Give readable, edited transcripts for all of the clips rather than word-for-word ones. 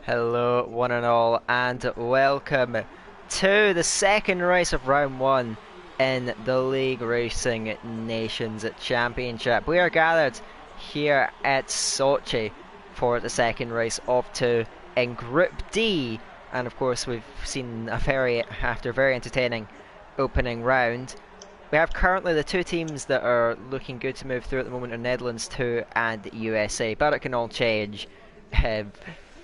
Hello one and all, and welcome to the second race of round one in the League Racing Nations Championship. We are gathered here at Sochi for the second race of two in Group D, and of course we've seen after a very entertaining opening round. We have currently the two teams that are looking good to move through at the moment are Netherlands 2 and USA, but it can all change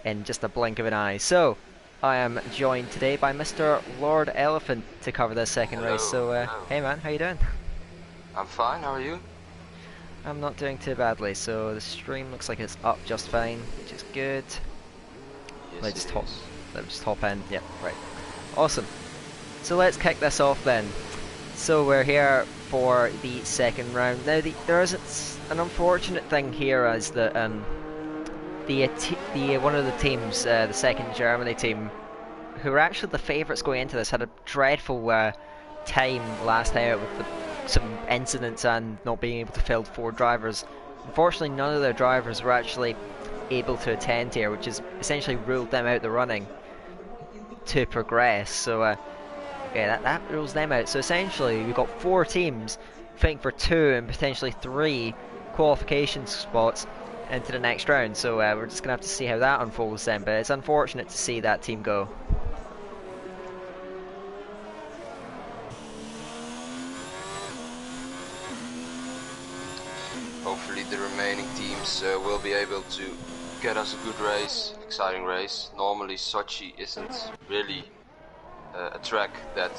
in just a blink of an eye. So, I am joined today by Mr. Lord Elephant to cover this second race. So, hey man, how you doing? I'm fine, how are you? I'm not doing too badly, so the stream looks like it's up just fine, which is good. Yes, Let's just hop in, yeah, right. Awesome. So let's kick this off then. So we're here for the second round. Now there is an unfortunate thing here as that one of the teams, the second Germany team, who were actually the favourites going into this, had a dreadful time last time out with some incidents and not being able to field 4 drivers. Unfortunately, none of their drivers were actually able to attend here, which has essentially ruled them out the running to progress. So yeah, that rules them out. So essentially, we've got 4 teams fighting for 2 and potentially 3 qualification spots into the next round. So we're just going to have to see how that unfolds then. But it's unfortunate to see that team go. Hopefully the remaining teams will be able to get us a good race, exciting race. Normally Sochi isn't really a track that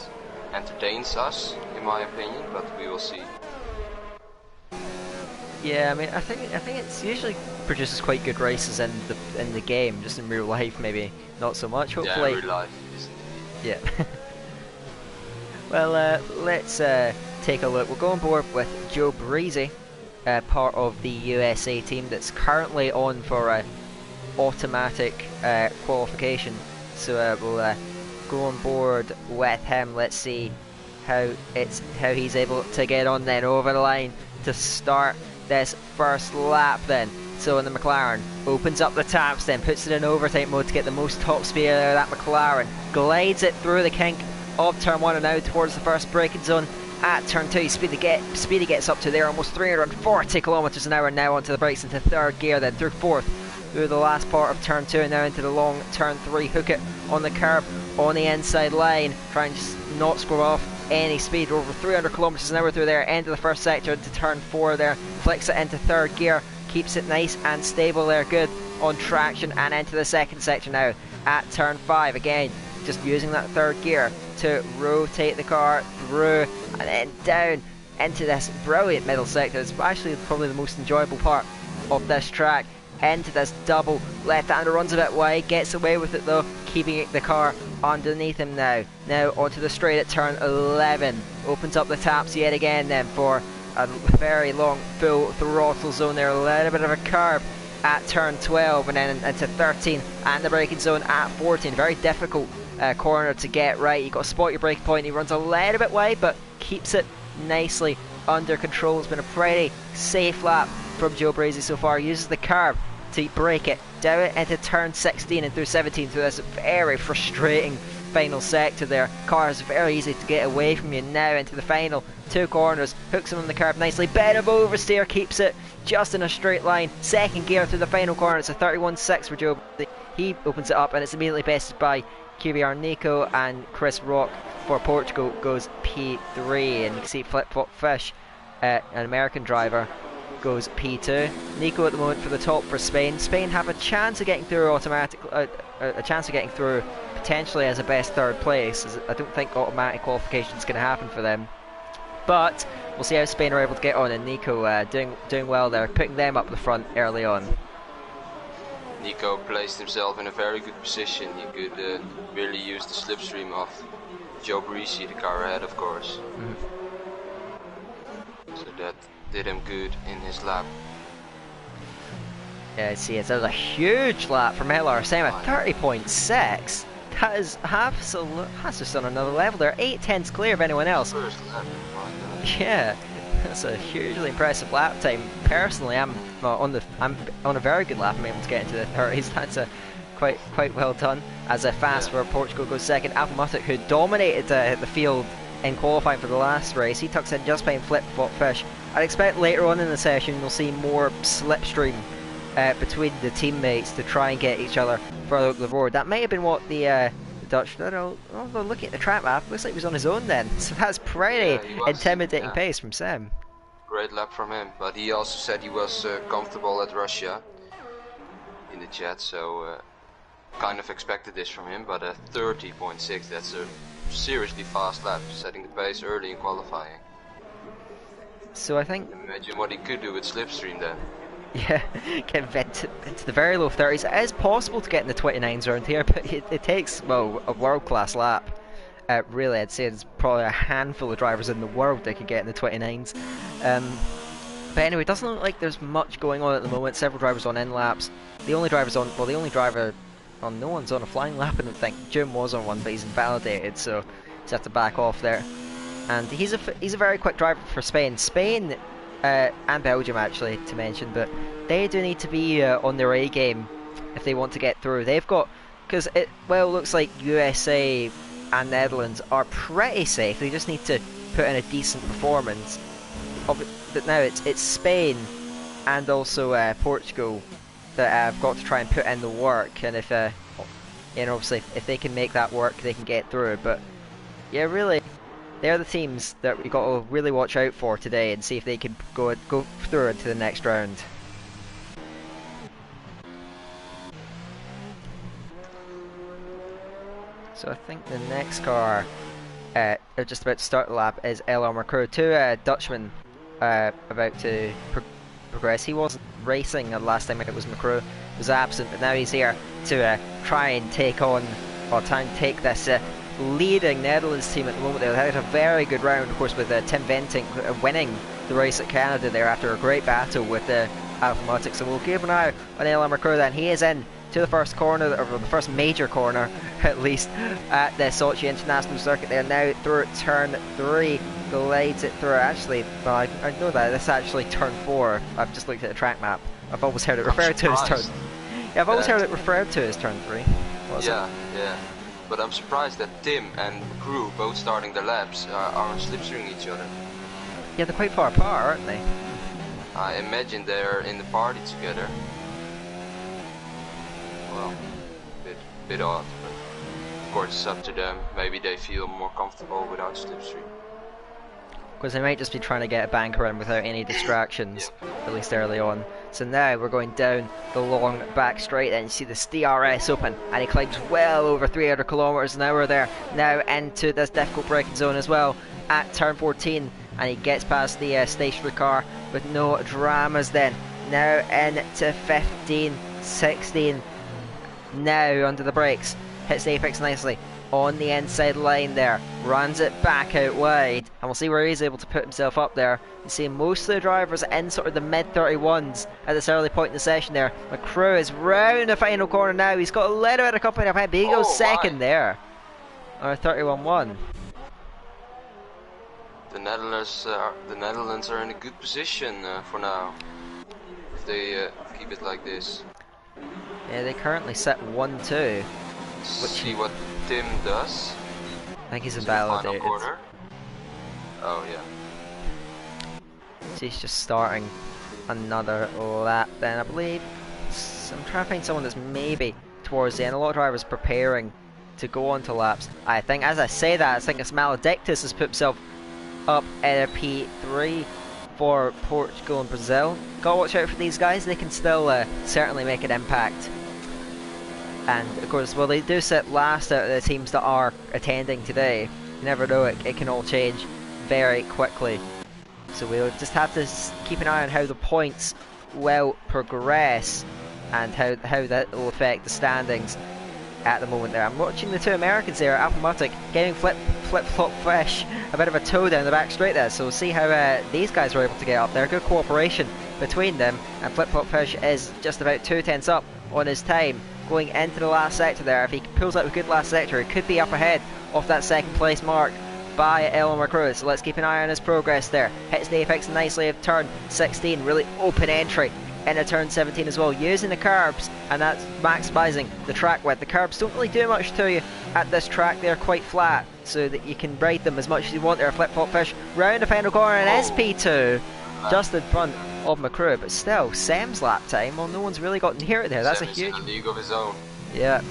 entertains us, in my opinion, but we will see. Yeah, I mean, I think it's usually produces quite good races in the game. Just in real life, maybe not so much. Hopefully. Yeah, real life isn't Yeah. Well, let's take a look. We'll go on board with Joe Breezy, part of the USA team that's currently on for automatic qualification. So we'll go on board with him. Let's see how he's able to get on then over the line to start this first lap then. So in the McLaren opens up the taps then, puts it in overtake mode to get the most top speed out of that McLaren, glides it through the kink of turn 1 and now towards the first braking zone at turn 2. Speed he gets up to there, almost 340 kilometers an hour now onto the brakes into 3rd gear, then through 4th, through the last part of turn 2 and now into the long turn 3. Hook it on the curb on the inside line, try and just not score off any speed. Over 300 kilometers an hour through there, end of the first sector into turn 4 there, flicks it into 3rd gear, keeps it nice and stable there, good on traction, and into the 2nd sector now at turn 5. Again, just using that 3rd gear to rotate the car through and then down into this brilliant middle sector. It's actually probably the most enjoyable part of this track. Into this double left-hander, runs a bit wide, gets away with it though, keeping the car underneath him now. Now onto the straight at turn 11, opens up the taps yet again then for a very long full throttle zone there, a little bit of a curve at turn 12 and then into 13 and the braking zone at 14. Very difficult corner to get right. You've got to spot your braking point. He runs a little bit wide but keeps it nicely under control. It's been a pretty safe lap from Joe Breezy so far. Uses the curb to break it down into turn 16 and through 17 through this very frustrating final sector there. Car is very easy to get away from you now into the final 2 corners. Hooks him on the curb nicely, bit of oversteer, keeps it just in a straight line. 2nd gear through the final corner. It's a 31.6 for Joe. He opens it up and it's immediately bested by QVR Nico, and Chris Rock for Portugal goes P3, and you can see Flip Flop Fish, an American driver, goes P2. Nico at the moment for the top for Spain. Spain have a chance of getting through a chance of getting through potentially as a best 3rd place, as I don't think automatic qualification is going to happen for them, but we'll see how Spain are able to get on. And Nico doing well there, putting them up the front early on. Nico placed himself in a very good position. He could really use the slipstream of Joe Breezy, the car ahead of course. So that did him good in his lap. Yeah, see, it's a huge lap from LNRC at 30.6. That is that's just on another level there. 8/10 clear of anyone else. First lap, Yeah, that's a hugely impressive lap time. Personally, I'm on a very good lap. I'm able to get into the 30s. That's quite well done. As a fast where Portugal goes second. Alpha who dominated the field in qualifying for the last race, he tucks in just behind Flip-Flop Fish. I'd expect later on in the session we'll see more slipstream between the teammates to try and get each other further up the board. That might have been what the Dutch. No, looking at the track map, looks like he was on his own then. So that's pretty intimidating pace from Sam. Great lap from him, but he also said he was comfortable at Russia in the chat, so kind of expected this from him. But a 30.6, that's a seriously fast lap, setting the pace early in qualifying. So I think. Imagine what he could do with slipstream then. Yeah, get into the very low 30s. It is possible to get in the 29s around here, but it takes, well, a world-class lap. Really, I'd say there's probably a handful of drivers in the world that could get in the 29s. But anyway, it doesn't look like there's much going on at the moment. Several drivers on in laps. The only driver, no one's on a flying lap, I don't think. Jim was on one, but he's invalidated, so he's had to back off there. And he's a very quick driver for Spain. Spain and Belgium, actually, to mention, but they do need to be on their A game if they want to get through. They've got, because it looks like USA and Netherlands are pretty safe. They just need to put in a decent performance. But now it's Spain and also Portugal that have got to try and put in the work. And if obviously if they can make that work, they can get through. But yeah, really, they're the teams that we got to really watch out for today and see if they can go through into the next round. So I think the next car, they're just about to start the lap, is LNRC. Two Dutchmen about to progress. He wasn't racing last time it was McCrew, was absent, but now he's here to try and take this leading Netherlands team at the moment. They had a very good round, of course, with Tim Venting winning the race at Canada there after a great battle with Alpha. So we'll keep an eye on LNRC then. He is in to the first corner, or the first major corner at least, at the Sochi International Circuit. They are now through turn 3, glides it through. Actually, well, I know that this is actually turn 4. I've just looked at the track map. I've always heard it referred to as turn. Yeah, I've always heard it referred to as turn 3. Yeah. But I'm surprised that Tim and Crew, both starting the laps, are slipstreaming each other. Yeah, they're quite far apart, aren't they? I imagine they're in the party together. Well, bit odd, but of course it's up to them. Maybe they feel more comfortable without slipstream. Because they might just be trying to get a bank around without any distractions, at least early on. So now we're going down the long back straight, and you see the DRS open, and he climbs well over 300 kilometers an hour there. Now into this difficult braking zone as well at turn 14, and he gets past the stationary car with no dramas then. Now into 15, 16. Now under the brakes, hits the apex nicely on the inside line there, runs it back out wide, and we'll see where he's able to put himself up there. You see most of the drivers in sort of the mid 31s at this early point in the session there. McCrew is round the final corner now. He's got a little bit of company up ahead, but he goes second there, or 31-1. The Netherlands are in a good position for now, if they keep it like this. Yeah, they currently sit 1-2. See what Tim does. I think he's invalidated. Oh yeah. So he's just starting another lap then, I believe. So I'm trying to find someone that's maybe towards the end. A lot of drivers preparing to go on to laps. I think, as I say that, I think it's Maledictus has put himself up in a P3 for Portugal and Brazil. Gotta watch out for these guys. They can still certainly make an impact. And of course, well, they do sit last out of the teams that are attending today. You never know, it can all change very quickly. So we'll just have to keep an eye on how the points will progress and how that will affect the standings at the moment there. I'm watching the two Americans there, Alpha getting flip-flop fish, a bit of a toe down the back straight there. So we'll see how these guys are able to get up there. Good cooperation between them, and flip-flop fish is just about 2/10 up on his time going into the last sector there. If he pulls out a good last sector, it could be up ahead of that second place mark by LNRC. So let's keep an eye on his progress there. Hits the apex nicely of turn 16, really open entry into turn 17 as well, using the curbs, and that's maximising the track width. The curbs don't really do much to you at this track, they're quite flat, so that you can ride them as much as you want there. Flip flop fish round the final corner, and SP2 just in front of McCrew, but still, Sam's lap time, well, no one's really got near it there. That's Sam a huge... is in a league of his own. Yeah.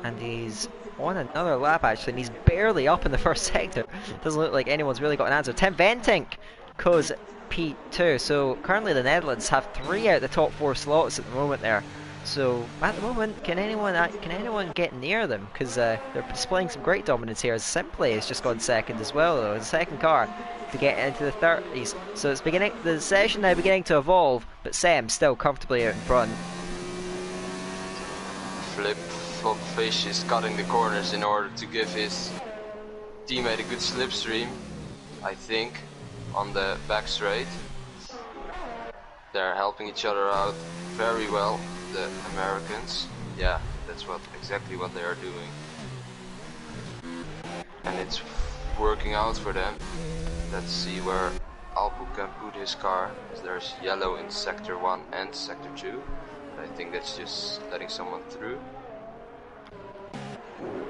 And he's on another lap actually, and he's barely up in the first sector. Doesn't look like anyone's really got an answer. Tim Ventink goes P2, so currently the Netherlands have 3 out of the top 4 slots at the moment there. So at the moment, can anyone get near them? Because they're displaying some great dominance here. Simply has just gone second as well, though, the second car to get into the 30s. So it's beginning, the session now beginning to evolve, but Sam still comfortably out in front. Flip flop fish is cutting the corners in order to give his teammate a good slipstream, I think, on the back straight. They're helping each other out very well, the Americans. Yeah, that's exactly what they are doing. And it's working out for them. Let's see where Alpu can put his car. There's yellow in sector 1 and sector 2. I think that's just letting someone through.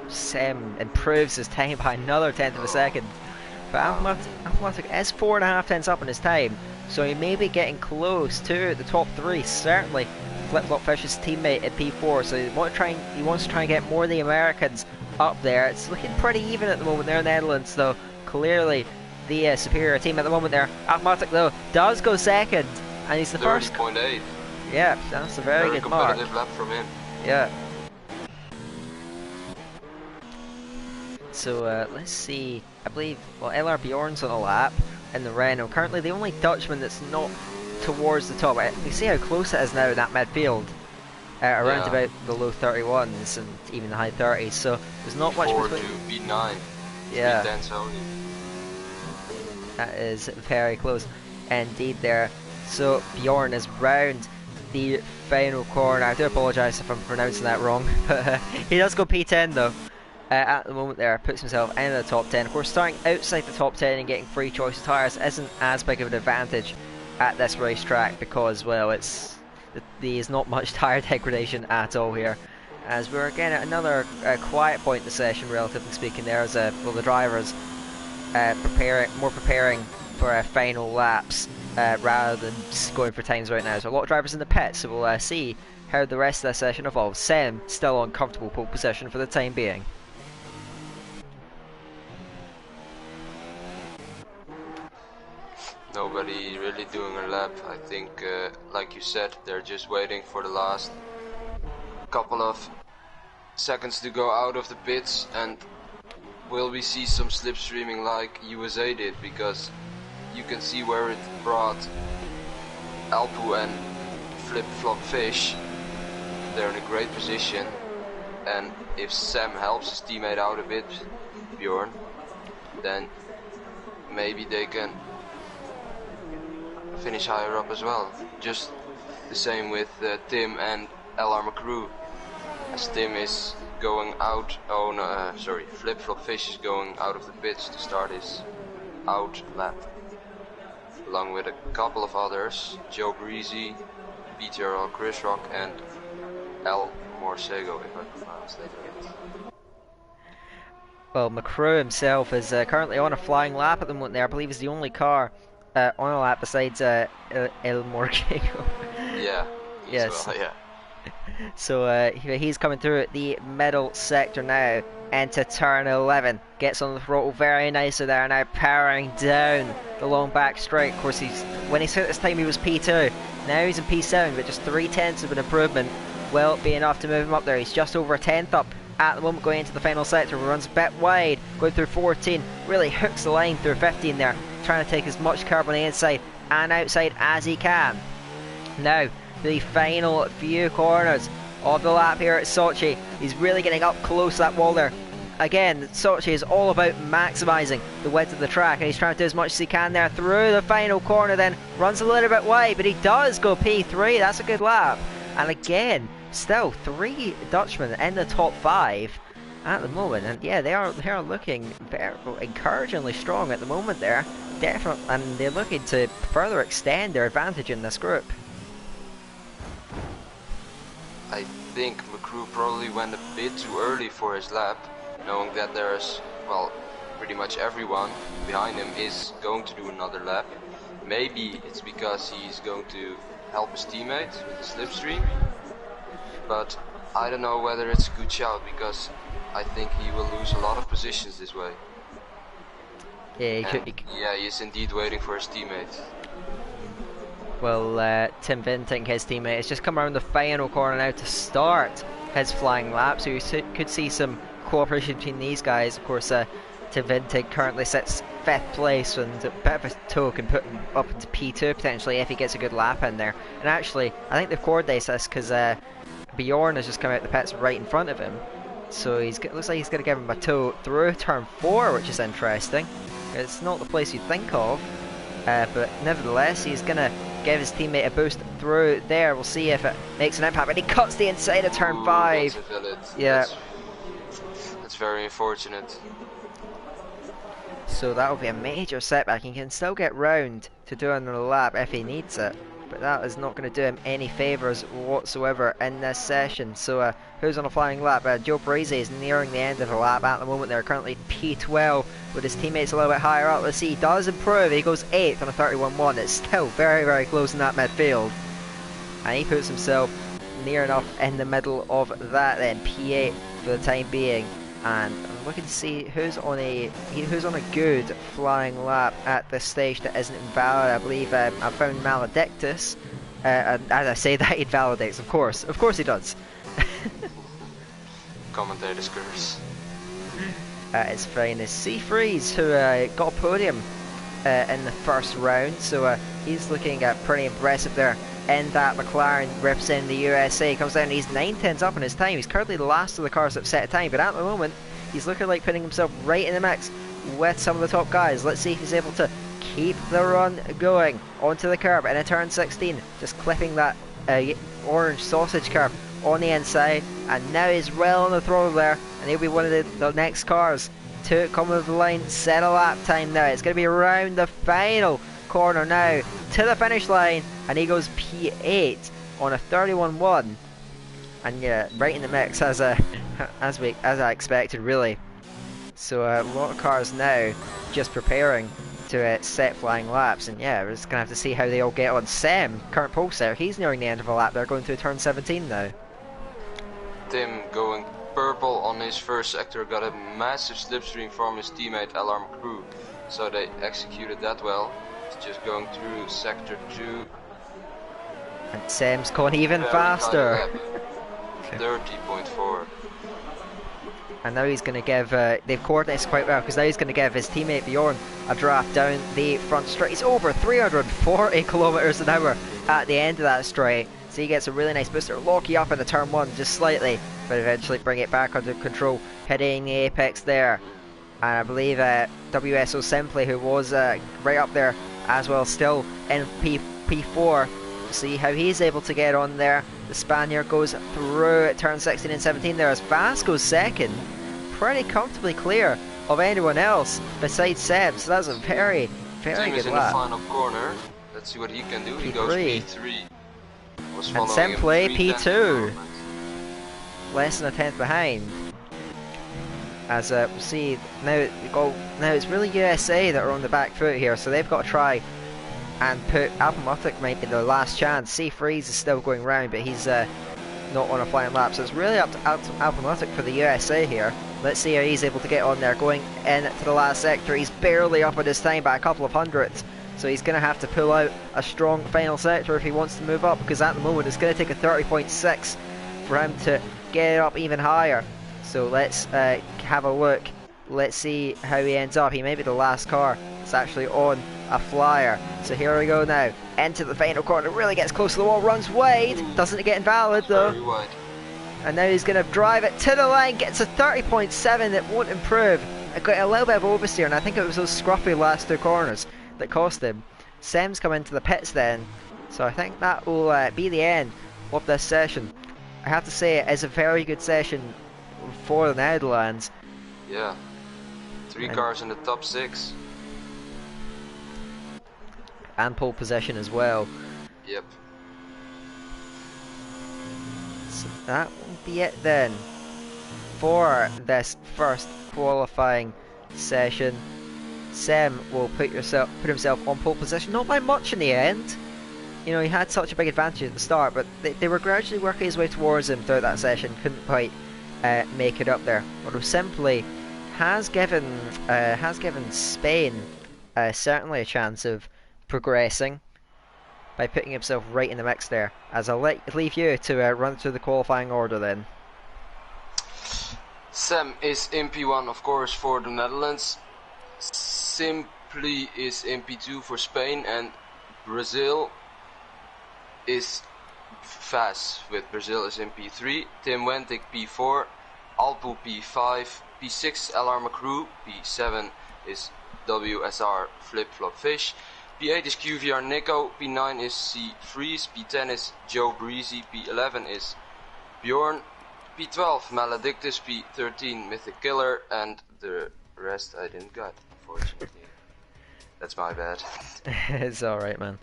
Sam improves his time by another tenth of a second. But Alpamatic is 4.5 tenths up in his time, so he may be getting close to the top 3, certainly. Flip Flop Fish's teammate at P4, so he wants to try and get more of the Americans up there. It's looking pretty even at the moment there in the Netherlands, though. Clearly the superior team at the moment there. Alpamatic, though, does go second, and he's the first. 30.8. Yeah, that's a very good mark. Competitive lap from him. Yeah. So let's see, I believe, well, LR Bjorn's on a lap in the Renault. Currently the only Dutchman that's not towards the top. You see how close it is now in that midfield. Around about the low 31s and even the high 30s, so there's not much between. To B9. Yeah. 3 only. That is very close indeed there. So Bjorn is round the final corner. I do apologise if I'm pronouncing that wrong, but he does go P10 though. At the moment there, puts himself in the top 10. Of course, starting outside the top 10 and getting free choice of tyres isn't as big of an advantage at this racetrack because, well, there's not much tyre degradation at all here. As we're again at another quiet point in the session, relatively speaking, there as well, the drivers preparing for final laps rather than going for times right now. So a lot of drivers in the pits, so we'll see how the rest of the session evolves. Sam still on comfortable pole position for the time being. Nobody really doing a lap. I think, like you said, they're just waiting for the last couple of seconds to go out of the pits, and will we see some slipstreaming like USA did, because you can see where it brought Alpu and Flip Flop Fish. They're in a great position, and if Sam helps his teammate out a bit, Bjorn, then maybe they can finish higher up as well. Just the same with Tim and LR McCrew, as Tim is going out. Oh no, sorry, Flip Flop Fish is going out of the pits to start his out lap, along with a couple of others: Joe Breezy, BTRL Chris Rock, and El Morsego, if I pronounce that right. Well, McCrew himself is currently on a flying lap at the moment there. I believe he's the only car on a lap besides El Morsego. Yeah. Yes. Well, yeah. So he's coming through the middle sector now into turn 11. Gets on the throttle very nicely there, now powering down the long back straight. Of course, when he hit this time he was P2. Now he's in P7, but just 3/10 of an improvement will be enough to move him up there. He's just over a tenth up at the moment going into the final sector. Runs a bit wide, going through 14. Really hooks the line through 15 there, trying to take as much curb on the inside and outside as he can. Now, the final few corners of the lap here at Sochi. He's really getting up close to that wall there. Again, Sochi is all about maximising the width of the track, and he's trying to do as much as he can there through the final corner, then runs a little bit wide, but he does go P3. That's a good lap. And again, still 3 Dutchmen in the top 5. at the moment, and yeah, they are looking very encouragingly strong at the moment there, definitely, and they're looking to further extend their advantage in this group. I think McCrew probably went a bit too early for his lap, knowing that there's, well, pretty much everyone behind him is going to do another lap. Maybe it's because he's going to help his teammate with the slipstream, but I don't know whether it's a good shout, because I think he will lose a lot of positions this way. Yeah, yeah, he is indeed waiting for his teammate. Well, Tim Vinting, his teammate, has just come around the final corner now to start his flying lap, so you could see some cooperation between these guys. Of course, Tim Vinting currently sits 5th place, and a bit of a toe can put him up into P2 potentially if he gets a good lap in there. And actually, I think they've coordinated this because Bjorn has just come out the pits right in front of him, so looks like he's going to give him a toe through turn 4, which is interesting. It's not the place you'd think of, but nevertheless, he's going to give his teammate a boost through there. We'll see if it makes an impact, but he cuts the inside of turn 5. Yeah, that's very unfortunate. So that will be a major setback. He can still get round to do another lap if he needs it, but that is not going to do him any favours whatsoever in this session. So who's on a flying lap? Joe Breezy is nearing the end of the lap at the moment. They're currently P12 with his teammates a little bit higher up. Let's see, he does improve. He goes 8th on a 31.1. It's still very, very close in that midfield, and he puts himself near enough in the middle of that then, P8 for the time being. And I'm looking to see who's on a good flying lap at this stage that isn't invalid. I believe I found Maledictus, and as I say that, he invalidates. Of course he does. Commentator's curse. It's fine. It's Seafreeze who got a podium in the first round, so he's looking pretty impressive there. In that McLaren representing the USA, comes down and he's 9/10 up on his time. He's currently the last of the cars that set a time, but at the moment he's looking like putting himself right in the mix with some of the top guys. Let's see if he's able to keep the run going onto the curb in a turn 16, just clipping that orange sausage curb on the inside, and now he's well on the throttle there, and he'll be one of the next cars to come over the line, set a lap time now. It's going to be around the final corner now to the finish line, and he goes P8 on a 31.1, and yeah, right in the mix as I expected, really. So a lot of cars now just preparing to set flying laps, and yeah, we're just gonna have to see how they all get on. Sam, current pole sitter, he's nearing the end of a lap. They're going through turn 17 now. Tim going purple on his first sector, got a massive slipstream from his teammate LR McCrew, so they executed that well. It's just going through sector 2. And Sam's gone even faster. 30.4. And now he's going to give, they've coordinated quite well, because now he's going to give his teammate Bjorn a draft down the front straight. He's over 340 kilometers an hour at the end of that straight. So he gets a really nice booster. Locky up into turn 1 just slightly, but eventually bring it back under control, hitting the apex there. And I believe WSO Simply, who was right up there as well, still in P4. See how he's able to get on there. The Spaniard goes through at turn 16 and 17 there, as Fast goes second, pretty comfortably clear of anyone else besides Seb. So that's a very, very good lap. In the final corner. Let's see what he can do. He goes P3. And Simply P2, less than a 10th behind. As we'll see now, now it's really USA that are on the back foot here, so they've got to try and put Alpamatic might be their last chance. Seafreeze is still going round, but he's not on a flying lap, so it's really up to Alpamatic for the USA here. Let's see how he's able to get on there. Going in to the last sector, he's barely up at his time by a couple of hundredths, so he's going to have to pull out a strong final sector if he wants to move up, because at the moment it's going to take a 30.6 for him to get it up even higher. So let's have a look. Let's see how he ends up. He may be the last car that's actually on a flyer. So here we go now. Into the final corner. Really gets close to the wall. Runs wide. Doesn't get invalid though. Very wide. And now he's going to drive it to the line. Gets a 30.7 that won't improve. I got a little bit of oversteer, and I think it was those scruffy last two corners that cost him. Sam's come into the pits then. So I think that will be the end of this session. I have to say it is a very good session for the Netherlands. Yeah. 3 cars in the top 6. And pole position as well. Yep. So that will be it then for this first qualifying session. Sem will put himself on pole position, not by much in the end. You know, he had such a big advantage at the start, but they were gradually working his way towards him throughout that session. Couldn't quite make it up there. Although simply has given Spain certainly a chance of progressing by putting himself right in the mix there. As I'll leave you to run through the qualifying order then. Sam is MP1 of course for the Netherlands. Simply is MP2 for Spain, and Brazil is fast with Brazil is MP3. Tim Wentic P4, Alpu P5, P6 LR McCrew, P7 is WSR Flip Flop Fish, P8 is QVR Nico, P9 is C Freeze, P10 is Joe Breezy, P11 is Bjorn, P12 Maledictus, P13 Mythic Killer, and the rest I didn't got, unfortunately. That's my bad. It's alright, man.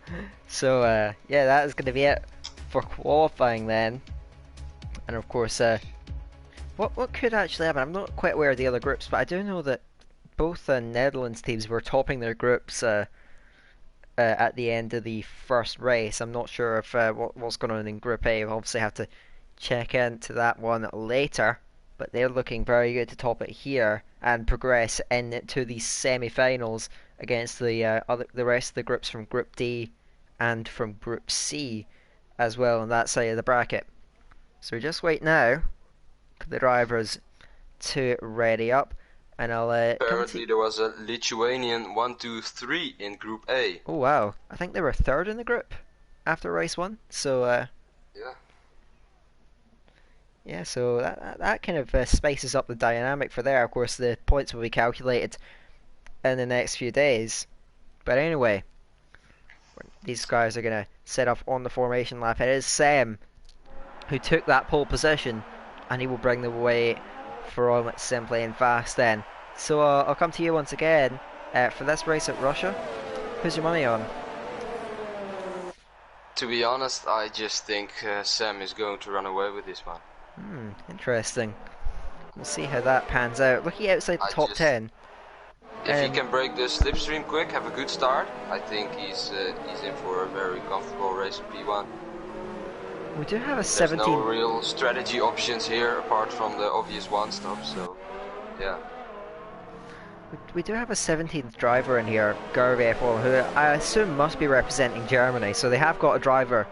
So, yeah, that is going to be it for qualifying then. And of course, what could actually happen? I'm not quite aware of the other groups, but I do know that both Netherlands teams were topping their groups at the end of the first race. I'm not sure if what's going on in Group A. We'll obviously have to check into that one later. But they're looking very good to top it here and progress into the semi-finals against the rest of the groups from Group D and from Group C as well on that side of the bracket. So we just wait now for the drivers to ready up, and I'll apparently there was a Lithuanian 1, 2, 3 in Group A. Oh wow, I think they were third in the group after race 1. So yeah. Yeah, so that kind of spices up the dynamic for there. Of course, the points will be calculated in the next few days. But anyway, these guys are going to set off on the formation lap. It is Sam who took that pole position, and he will bring the way for all simply and fast then. So I'll come to you once again for this race at Russia. Who's your money on? To be honest, I just think Sam is going to run away with this one. Interesting. We'll see how that pans out. Looking outside the top 10. If he can break the slipstream quick, have a good start, I think he's in for a very comfortable race in P1. We do have a 17. There's no real strategy options here apart from the obvious one stop, so yeah. We do have a 17th driver in here, Gervais, who I assume must be representing Germany, so they have got a driver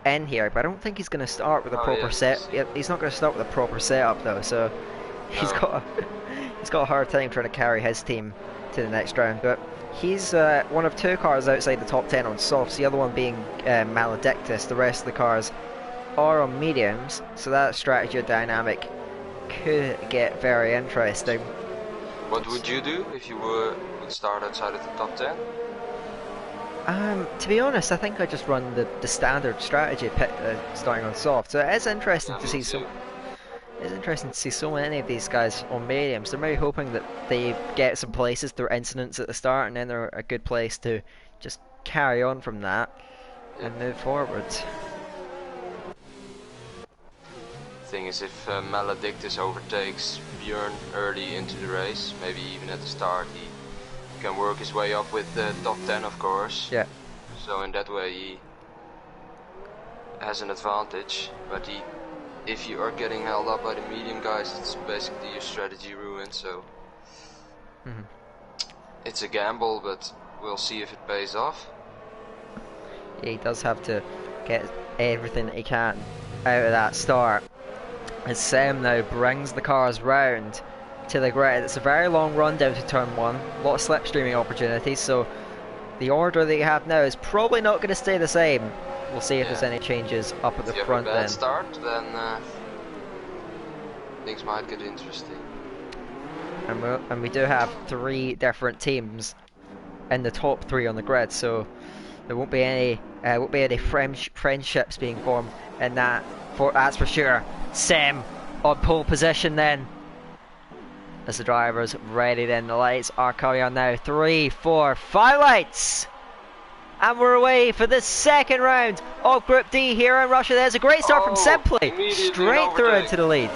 in here, but I don't think he's going to start with a proper set. He's not going to start with a proper setup though, so he's got a hard time trying to carry his team to the next round. But he's one of 2 cars outside the top 10 on softs, the other one being Maledictus. The rest of the cars are on mediums, so that strategy or dynamic could get very interesting. What would you do if you would start outside of the top 10? To be honest, I think I just run the standard strategy, starting on soft. So it is interesting to see so many of these guys on mediums. They're maybe hoping that they get some places through incidents at the start, and then they're a good place to just carry on from that and move forwards. Thing is, if Maledictus overtakes Björn early into the race, maybe even at the start, he can work his way up with the top 10, of course. Yeah. So in that way he has an advantage, but if you are getting held up by the medium guys, it's basically your strategy ruined, so it's a gamble, but we'll see if it pays off. Yeah, he does have to get everything that he can out of that start. As Sam now brings the cars round to the grid. It's a very long run down to turn 1, a lot of slipstreaming opportunities, so the order that you have now is probably not going to stay the same. We'll see if there's any changes up at the front then. If you have a bad start, then things might get interesting. And we do have 3 different teams in the top 3 on the grid, so there won't be any friendships being formed in that. That's for sure. Sam on pole position then. As the drivers ready then, the lights are coming on now. 3, 4, 5 lights! And we're away for the second round of Group D here in Russia. There's a great start from Simply, straight through into the lead.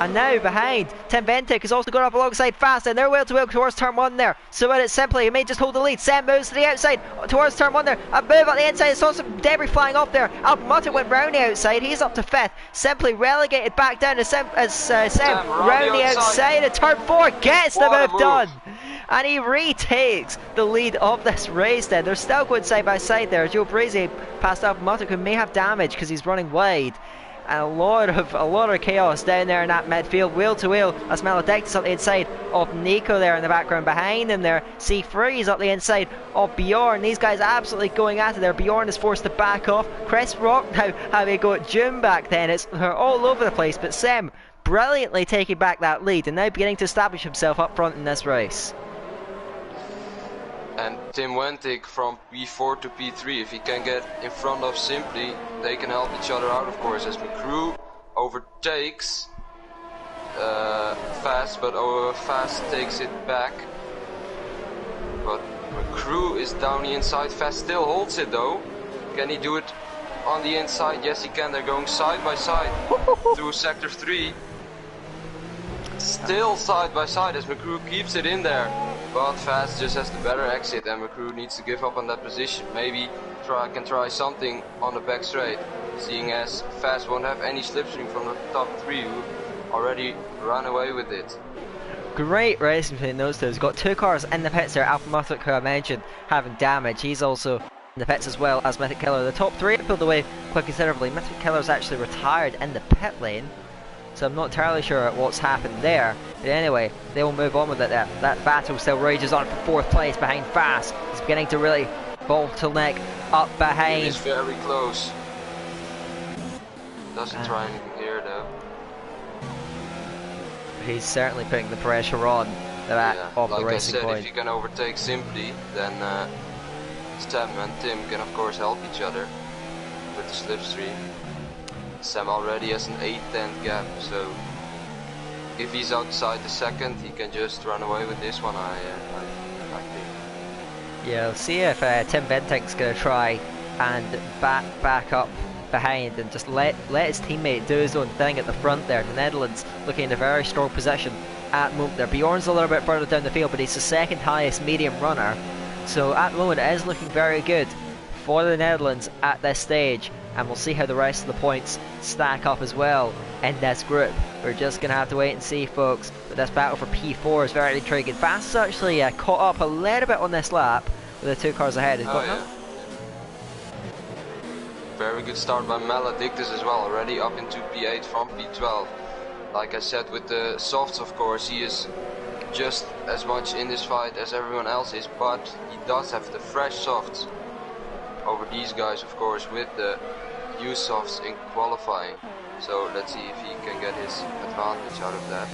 And now behind, Tim Ventic has also gone up alongside Fast, and they're wheel to wheel towards turn 1 there. So it's Simply, he may just hold the lead. Sam moves to the outside towards turn 1 there. A move at the inside, saw some debris flying off there. Alpamato went round the outside, he's up to 5th. Simply relegated back down as Sam round the outside at turn 4, gets the move done. And he retakes the lead of this race then. They're still going side by side there. Joe Brazy past Alpamato, who may have damage because he's running wide. And a lot of chaos down there in that midfield, wheel to wheel. That's Maledictus up the inside of Nico there in the background. Behind him there, C3's up the inside of Bjorn. These guys absolutely going at it there. Bjorn is forced to back off. Chris Rock now having a go at June back then. It's all over the place, but Sem brilliantly taking back that lead and now beginning to establish himself up front in this race. And Tim Wentic from P4 to P3, if he can get in front of Simply, they can help each other out, of course, as McCrew overtakes Fast, but Fast takes it back. But McCrew is down the inside, Fast still holds it though. Can he do it on the inside? Yes he can, they're going side by side through sector 3. Still side by side as McCrew keeps it in there. But Fast just has the better exit and McCrew needs to give up on that position. Maybe can try something on the back straight, seeing as Fast won't have any slipstream from the top 3 who already ran away with it. Great racing between those two. He's got 2 cars in the pits there. Alpamatic, who I mentioned, having damage. He's also in the pits as well as Mythic Killer. The top 3 pulled away quite considerably. Mythic Killer's actually retired in the pit lane, so I'm not entirely sure what's happened there. But anyway, they will move on with it there. That battle still rages on for 4th place behind Fast. He's beginning to really bottleneck up behind. He's very close. Doesn't try anything here though. He's certainly putting the pressure on the back of like the racing I said, point. if you can overtake Simply, then Sam and Tim can of course help each other with the slipstream. Sam already has an 8-10 gap, so if he's outside the second, he can just run away with this one, I think. Yeah, we'll see if Tim Venting's going to try and back up behind and just let his teammate do his own thing at the front there. The Netherlands looking in a very strong position at the moment there. Bjorn's a little bit further down the field, but he's the 2nd highest medium runner. So at the moment it is looking very good for the Netherlands at this stage. And we'll see how the rest of the points stack up as well in this group. We're just going to have to wait and see, folks. But this battle for P4 is very intriguing. Fast is actually caught up a little bit on this lap with the 2 cars ahead. Very good start by Maledictus as well, already up into P8 from P12. Like I said, with the softs, of course, he is just as much in this fight as everyone else is, but he does have the fresh softs over these guys, of course, with the used softs in qualifying. So let's see if he can get his advantage out of that.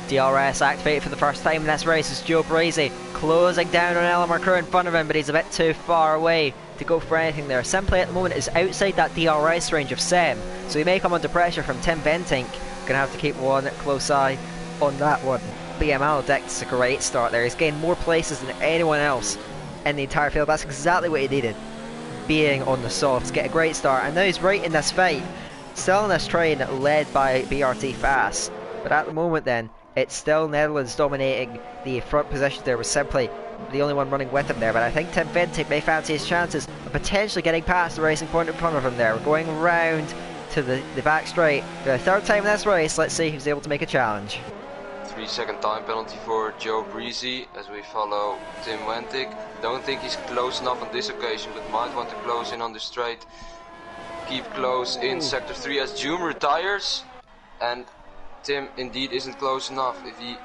DRS activated for the first time in this race as Joe Brazy closing down on LNRC in front of him, but he's a bit too far away to go for anything there. Simply at the moment is outside that DRS range of Sem, so he may come under pressure from Tim Ventink. Gonna have to keep one close eye on that one. BM Maledictus, a great start there. He's gained more places than anyone else in the entire field. That's exactly what he needed, being on the softs. Get a great start, and now he's right in this fight, still in this train led by BRT Fast. But at the moment then, it's still Netherlands dominating the front position there, with Simply the only one running with him there. But I think Tim Ventink may fancy his chances of potentially getting past the racing point in front of him there. We're going round to the back straight for the 3rd time in this race. Let's see who's able to make a challenge. 3-second time penalty for Joe Breezy as we follow Tim Wentic. Don't think he's close enough on this occasion, but might want to close in on the straight. Keep close in sector 3 as June retires, and Tim indeed isn't close enough. If he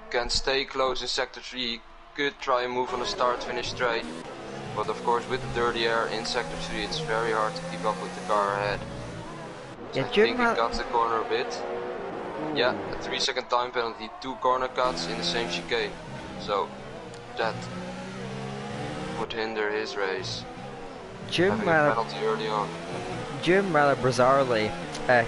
can stay close in sector 3, he could try and move on a start-finish straight. But of course, with the dirty air in sector 3, it's very hard to keep up with the car ahead. So Yeah, I think he cuts the corner a bit. Yeah, a 3-second time penalty, 2 corner cuts in the same chicane. So that would hinder his race. June having a penalty early on. June rather bizarrely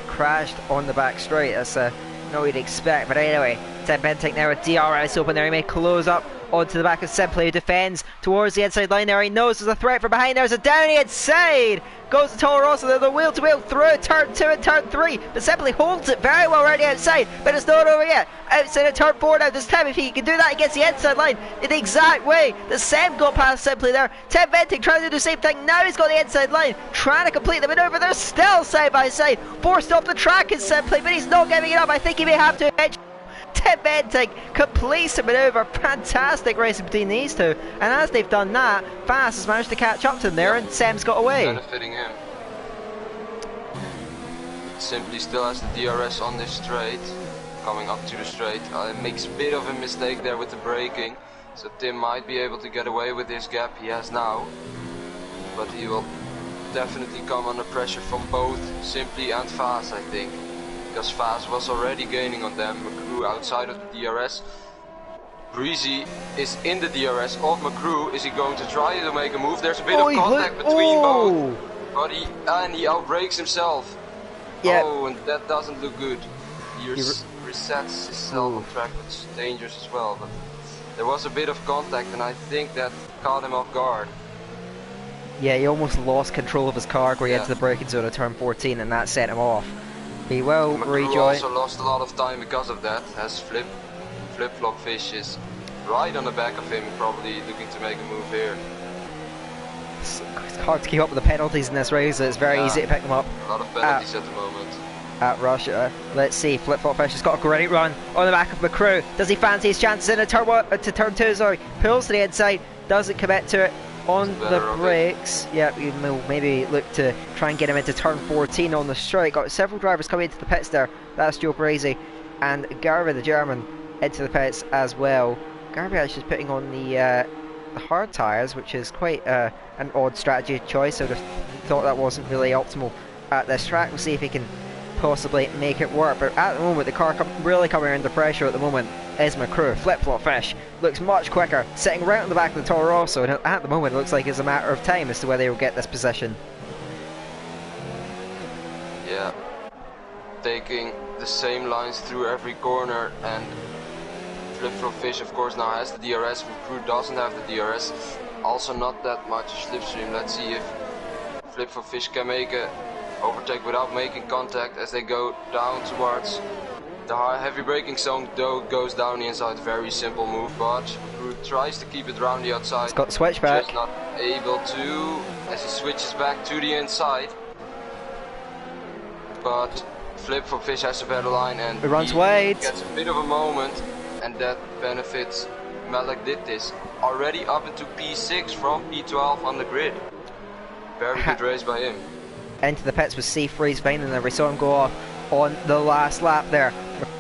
crashed on the back straight. That's not what you'd expect, but anyway, Tim Bentinck now with DRS open there. He may close up onto the back of Simply, who defends towards the inside line there. He knows there's a threat from behind. There's a down the inside. Goes to Toro Rosso. They're the wheel to wheel through turn 2 and turn 3. But Simply holds it very well right outside. But it's not over yet. Outside of turn 4 now. This time, if he can do that, he gets the inside line in the exact way the Sam got past Simply there. Tim Bentinck trying to do the same thing. Now he's got the inside line, trying to complete the maneuver. They're still side by side. Forced off the track is Simply, but he's not giving it up. I think he may have to eventually. Tim Bentinck completes the manoeuvre. Fantastic racing between these two, and as they've done that, Fast has managed to catch up to him there, and Sam's got away. Benefiting him. Simply still has the DRS on this straight, coming up to the straight. Makes a bit of a mistake there with the braking, so Tim might be able to get away with this gap he has now, but he will definitely come under pressure from both Simply and Fast, I think. Because Fast was already gaining on them. McCrew outside of the DRS. Breezy is in the DRS of McCrew. Is he going to try to make a move? There's a bit of contact between both. But he outbrakes himself. Yep. Oh, and that doesn't look good. He resets himself on track, which is dangerous as well. But there was a bit of contact, and I think that caught him off guard. Yeah, he almost lost control of his car going into the braking zone of turn 14, and that sent him off. He will rejoin. Also lost a lot of time because of that, as Flip-Flop Fish is right on the back of him, probably looking to make a move here. It's hard to keep up with the penalties in this race, so it's very easy to pick them up. A lot of penalties at the moment. At Russia. Let's see, Flip-Flop Fish has got a great run on the back of McCrew. Does he fancy his chances in a turn 2, sorry. Pulls to the inside, doesn't commit to it. On the brakes, yeah, we'll maybe look to try and get him into turn 14 on the straight. Got several drivers coming into the pits there. That's Joe Brazy and Garvey, the German, into the pits as well. Garvey actually is putting on the hard tyres, which is quite an odd strategy choice. I would have thought that wasn't really optimal at this track. We'll see if he can possibly make it work, but at the moment the car really coming under pressure at the moment is McCrew. Flip-Flop Fish looks much quicker, sitting right on the back of the Toro Rosso, and at the moment it looks like it's a matter of time as to whether he'll get this position. Yeah, taking the same lines through every corner, and Flip-Flop Fish of course now has the DRS. McCrew doesn't have the DRS, also not that much slipstream. Let's see if Flip-Flop Fish can make a overtake without making contact as they go down towards the heavy braking zone. Though goes down the inside, very simple move, but McCrew tries to keep it around the outside. He's got the switch back. Just not able to, as he switches back to the inside. But Flip-Flop Fish has a better line, and he runs wide. Gets a bit of a moment, and that benefits Malak did this. Already up into P6 from P12 on the grid. Very good race by him. Into the pits with C3's finding there. We saw him go off on the last lap there.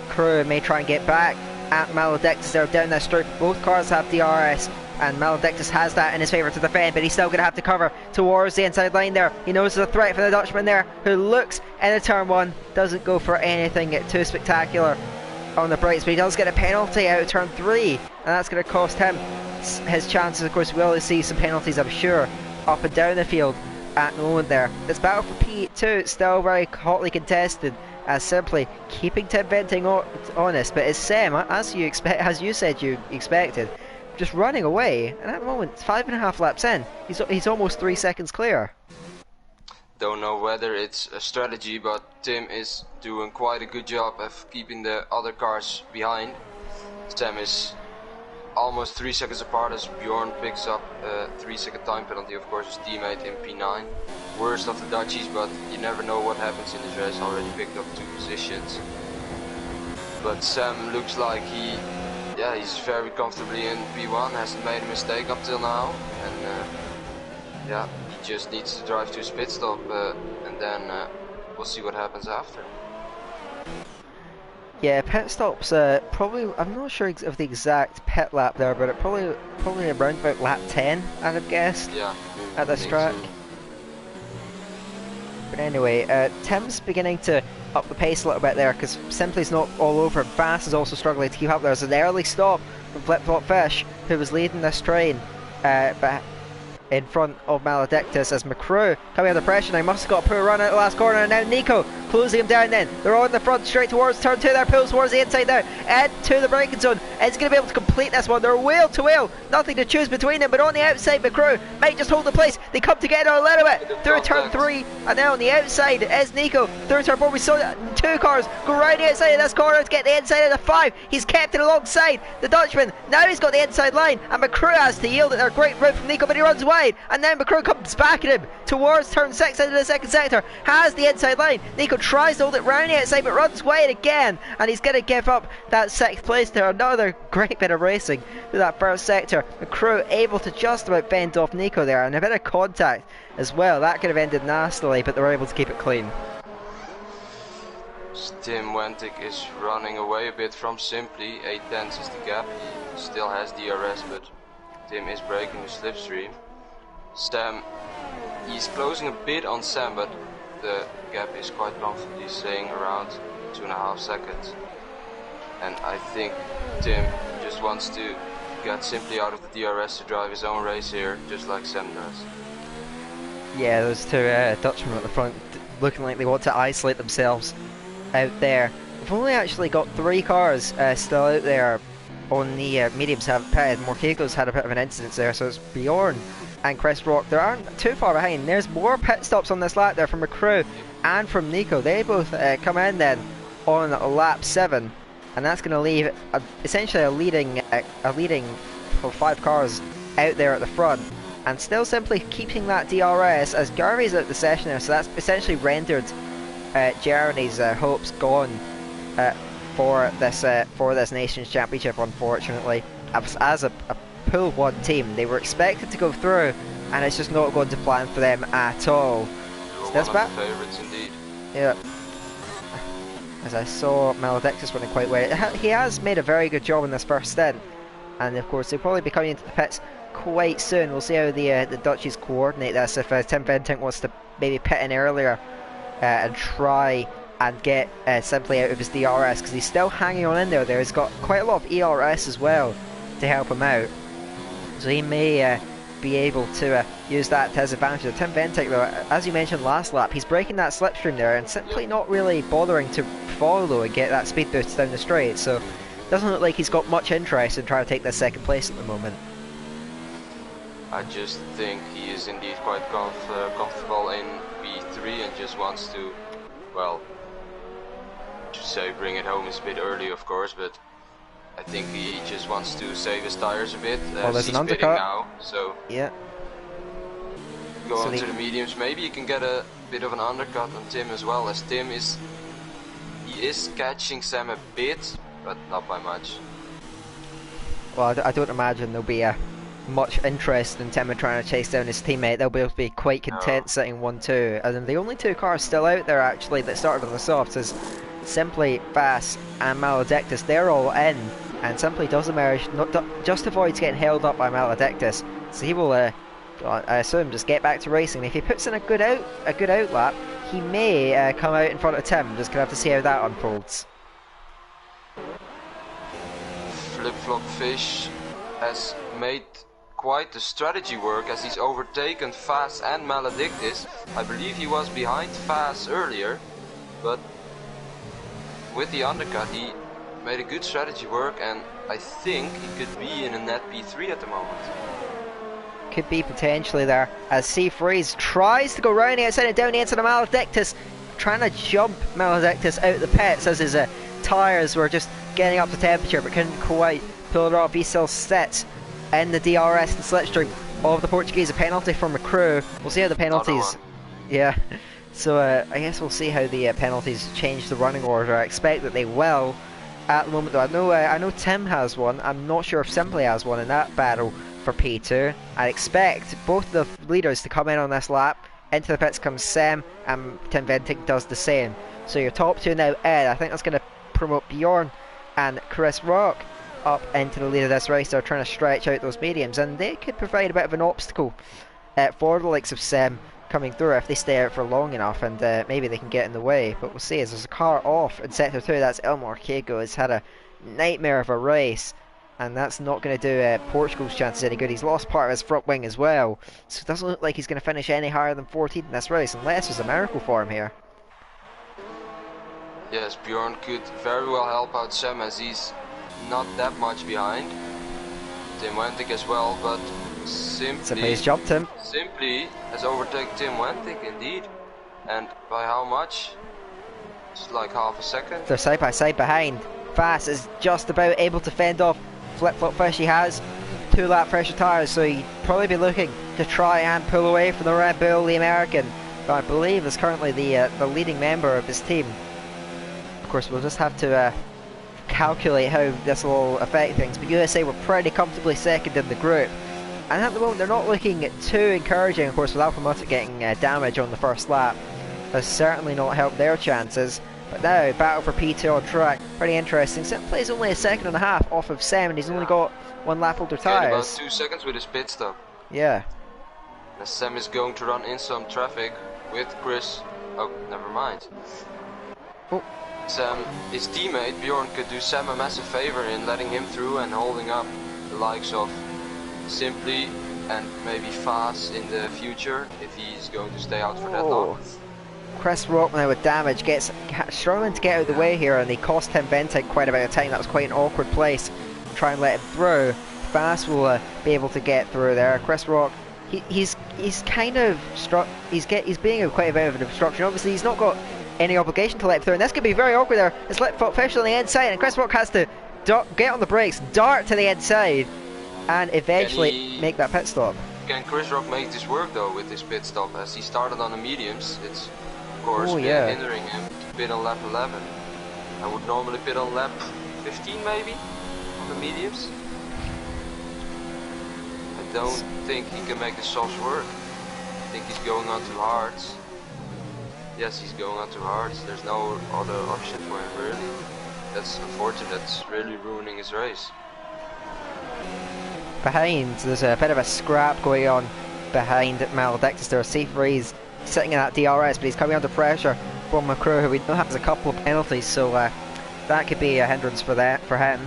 McCrew may try and get back at Maledictus there down that straight. Both cars have DRS, and Maledictus has that in his favour to defend, but he's still going to have to cover towards the inside line there. He knows there's a threat for the Dutchman there, who looks in a turn 1, doesn't go for anything too spectacular on the brakes, but he does get a penalty out of turn 3, and that's going to cost him his chances. Of course, we always see some penalties, I'm sure, up and down the field at the moment there. This battle for P2 still very hotly contested, as Simply keeping Tim Bentinck honest, but it's Sam, as you said you expected, just running away, and at the moment 5.5 laps in, he's almost 3 seconds clear. Don't know whether it's a strategy, but Tim is doing quite a good job of keeping the other cars behind. Sam is almost 3 seconds apart as Bjorn picks up a 3-second time penalty. Of course, his teammate in P9. Worst of the Dutchies, but you never know what happens in this race. Already picked up 2 positions. But Sam looks like he's very comfortably in P1, hasn't made a mistake up till now. And he just needs to drive to his pit stop, and then we'll see what happens after. Yeah, pit stops probably, I'm not sure of the exact pit lap there, but it probably around about lap 10, I'd have guessed, at this track. So. But anyway, Tim's beginning to up the pace a little bit there, because Simply's not all over. Fast is also struggling to keep up. There's an early stop from Flip-Flop Fish, who was leading this train, but in front of Maledictus as McCrew coming under pressure now. Must have got a poor run out the last corner, and now Nico closing him down then. They're on the front straight towards turn 2 there, pulls towards the inside there, and to the braking zone. It's going to be able to complete this one. They're wheel to wheel, nothing to choose between them, but on the outside McCrew might just hold the place. They come together a little bit through turn 3, and now on the outside is Nico through turn 4. We saw 2 cars go round the outside of this corner to get the inside of the 5. He's kept it alongside the Dutchman. Now he's got the inside line, and McCrew has to yield it. They're great route from Nico, but he runs wide, and then McCrew comes back at him towards turn 6 into the second sector, has the inside line. Nico tries to hold it round the outside but runs wide again, and he's going to give up that 6th place there. Another great bit of racing through that first sector. McCrew able to just about fend off Nico there, and a bit of contact as well. That could have ended nastily, but they were able to keep it clean. Tim Wentic is running away a bit from Simply. 8/10 is the gap. He still has DRS, but Tim is breaking the slipstream. Sam, he's closing a bit on Sam, but the gap is quite comfortably staying around 2.5 seconds. And I think Tim just wants to get Simply out of the DRS to drive his own race here, just like Sam does. Yeah, those 2 Dutchmen at the front looking like they want to isolate themselves out there. We've only actually got 3 cars still out there on the mediums have pitted. Morkego's had a bit of an incident there, so it's Bjorn and Chris Rock. They aren't too far behind. There's more pit stops on this lap there from McCrew and from Nico. They both come in then on lap 7, and that's going to leave essentially a leading for 5 cars out there at the front, and still Simply keeping that DRS as Garvey's out the session now, so that's essentially rendered Jeremy's hopes gone for this Nations Championship, unfortunately. As a Pool 1 team, they were expected to go through, and it's just not going to plan for them at all. So that's one of the favourites indeed. Yeah. As I saw Maledictus running quite well. He has made a very good job in this first stint, and of course they'll probably be coming into the pits quite soon. We'll see how the Dutchies coordinate this. If Tim Ventink wants to maybe pit in earlier and try and get Simply out of his DRS, because he's still hanging on in there. He's got quite a lot of ERS as well to help him out, so he may be able to use that to his advantage. Tim Ventink, though, as you mentioned last lap, he's breaking that slipstream there and simply not really bothering to follow and get that speed boost down the straight, so doesn't look like he's got much interest in trying to take this 2nd place at the moment. I just think he is indeed quite comfortable in B3 and just wants to, well, to say bring it home is a bit early of course, but I think he just wants to save his tires a bit. Well, there's an undercut now, so yeah. Go on to the mediums. Maybe you can get a bit of an undercut on Tim as well, as Tim is catching Sam a bit, but not by much. Well, I don't imagine there'll be much interest in Tim in trying to chase down his teammate. They'll be able to be quite content sitting 1-2. And the only 2 cars still out there actually that started on the softs is Simply, Fast and Maledictus. They're all in, and Simply does emerge, just avoids getting held up by Maledictus. So he will, I assume, just get back to racing. If he puts in a good out lap, he may come out in front of Tim. Just gonna have to see how that unfolds. Flip-flop Fish has made quite the strategy work, as he's overtaken Fast and Maledictus. I believe he was behind Fast earlier, but with the undercut he made a good strategy work, and I think he could be in a net P3 at the moment. Could be potentially there, as C Freeze tries to go round the outside and down the inside of Maledictus, trying to jump Maledictus out the pits as his tyres were just getting up to temperature but couldn't quite pull it off. He still sits in the DRS and slipstream of the Portuguese. A penalty from McCrew. We'll see how the penalties. Yeah. So I guess we'll see how the penalties change the running order. I expect that they will. At the moment, though, I know Tim has one. I'm not sure if Simply has one in that battle for P2. I expect both the leaders to come in on this lap. Into the pits comes Sam, and Tim Ventink does the same. So your top 2 now, Ed. I think that's going to promote Bjorn and Chris Rock up into the lead of this race. They're trying to stretch out those mediums, and they could provide a bit of an obstacle for the likes of Sam coming through if they stay out for long enough, and maybe they can get in the way. But we'll see, as there's a car off in sector 2. That's Morkego. Has had a nightmare of a race and that's not going to do Portugal's chances any good. He's lost part of his front wing as well, so it doesn't look like he's going to finish any higher than 14th in this race, unless there's a miracle for him here. Yes, Bjorn could very well help out Sam, as he's not that much behind. Tim Wentic as well, but Simply's jumped him. Simply has overtaken Tim Wentic indeed. And by how much? It's like half a second. They're side by side behind. Fast is just about able to fend off Flip-Flop Fish. He has 2 lap pressure tyres, so he'd probably be looking to try and pull away from the Red Bull, the American, but I believe is currently the leading member of his team. Of course, we'll just have to calculate how this will affect things, but USA were pretty comfortably second in the group, and at the moment they're not looking too encouraging. Of course, with Alpha Mutt getting damage on the first lap has certainly not helped their chances. But now, battle for P2 on track, pretty interesting. Simply is only a second and a half off of Sam, and he's only got 1 lap older tyres. About 2 seconds with his pit stop. Yeah. And Sam is going to run in some traffic with Chris. Oh, never mind. Oh. Sam, his teammate Bjorn could do Sam a massive favor in letting him through and holding up the likes of Simply and maybe Fast in the future if he's going to stay out for that long. Chris Rock now with damage, struggling to get out of the way here, and they cost him Ventic quite a bit of time. That was quite an awkward place. Try and let him through. Fast will be able to get through there. Chris Rock, he's kind of he's being quite a bit of an obstruction. Obviously, he's not got any obligation to let him through, and this could be very awkward there. It's let Fish on the inside, and Chris Rock has to get on the brakes, dart to the inside, and eventually make that pit stop. Can Chris Rock make this work though with his pit stop? As he started on the mediums, it's of course hindering him to pit on lap 11. I would normally pit on lap 15 maybe on the mediums. I don't think he can make the softs work. I think he's going on too hard. Yes, he's going on too hard. There's no other option for him really. That's unfortunate. That's really ruining his race. Behind, there's a bit of a scrap going on behind Maledictus. There, Seafreeze sitting in that DRS, but he's coming under pressure from McCrew, who we know has a couple of penalties, so that could be a hindrance for him.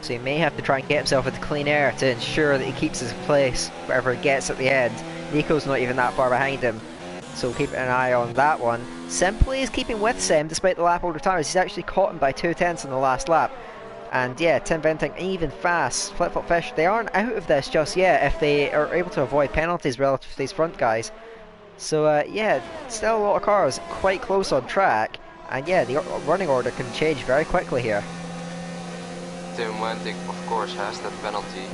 So he may have to try and get himself into clean air to ensure that he keeps his place wherever he gets at the end. Nico's not even that far behind him, so keep an eye on that one. Simply is keeping with Sam despite the lap older tyres. He's actually caught him by 2/10 in the last lap. And yeah, Tim Venting, even Fast, Flip-Flop Fish, they aren't out of this just yet if they are able to avoid penalties relative to these front guys. So yeah, still a lot of cars quite close on track, and yeah, the running order can change very quickly here. Tim Wentic, of course, has that penalty.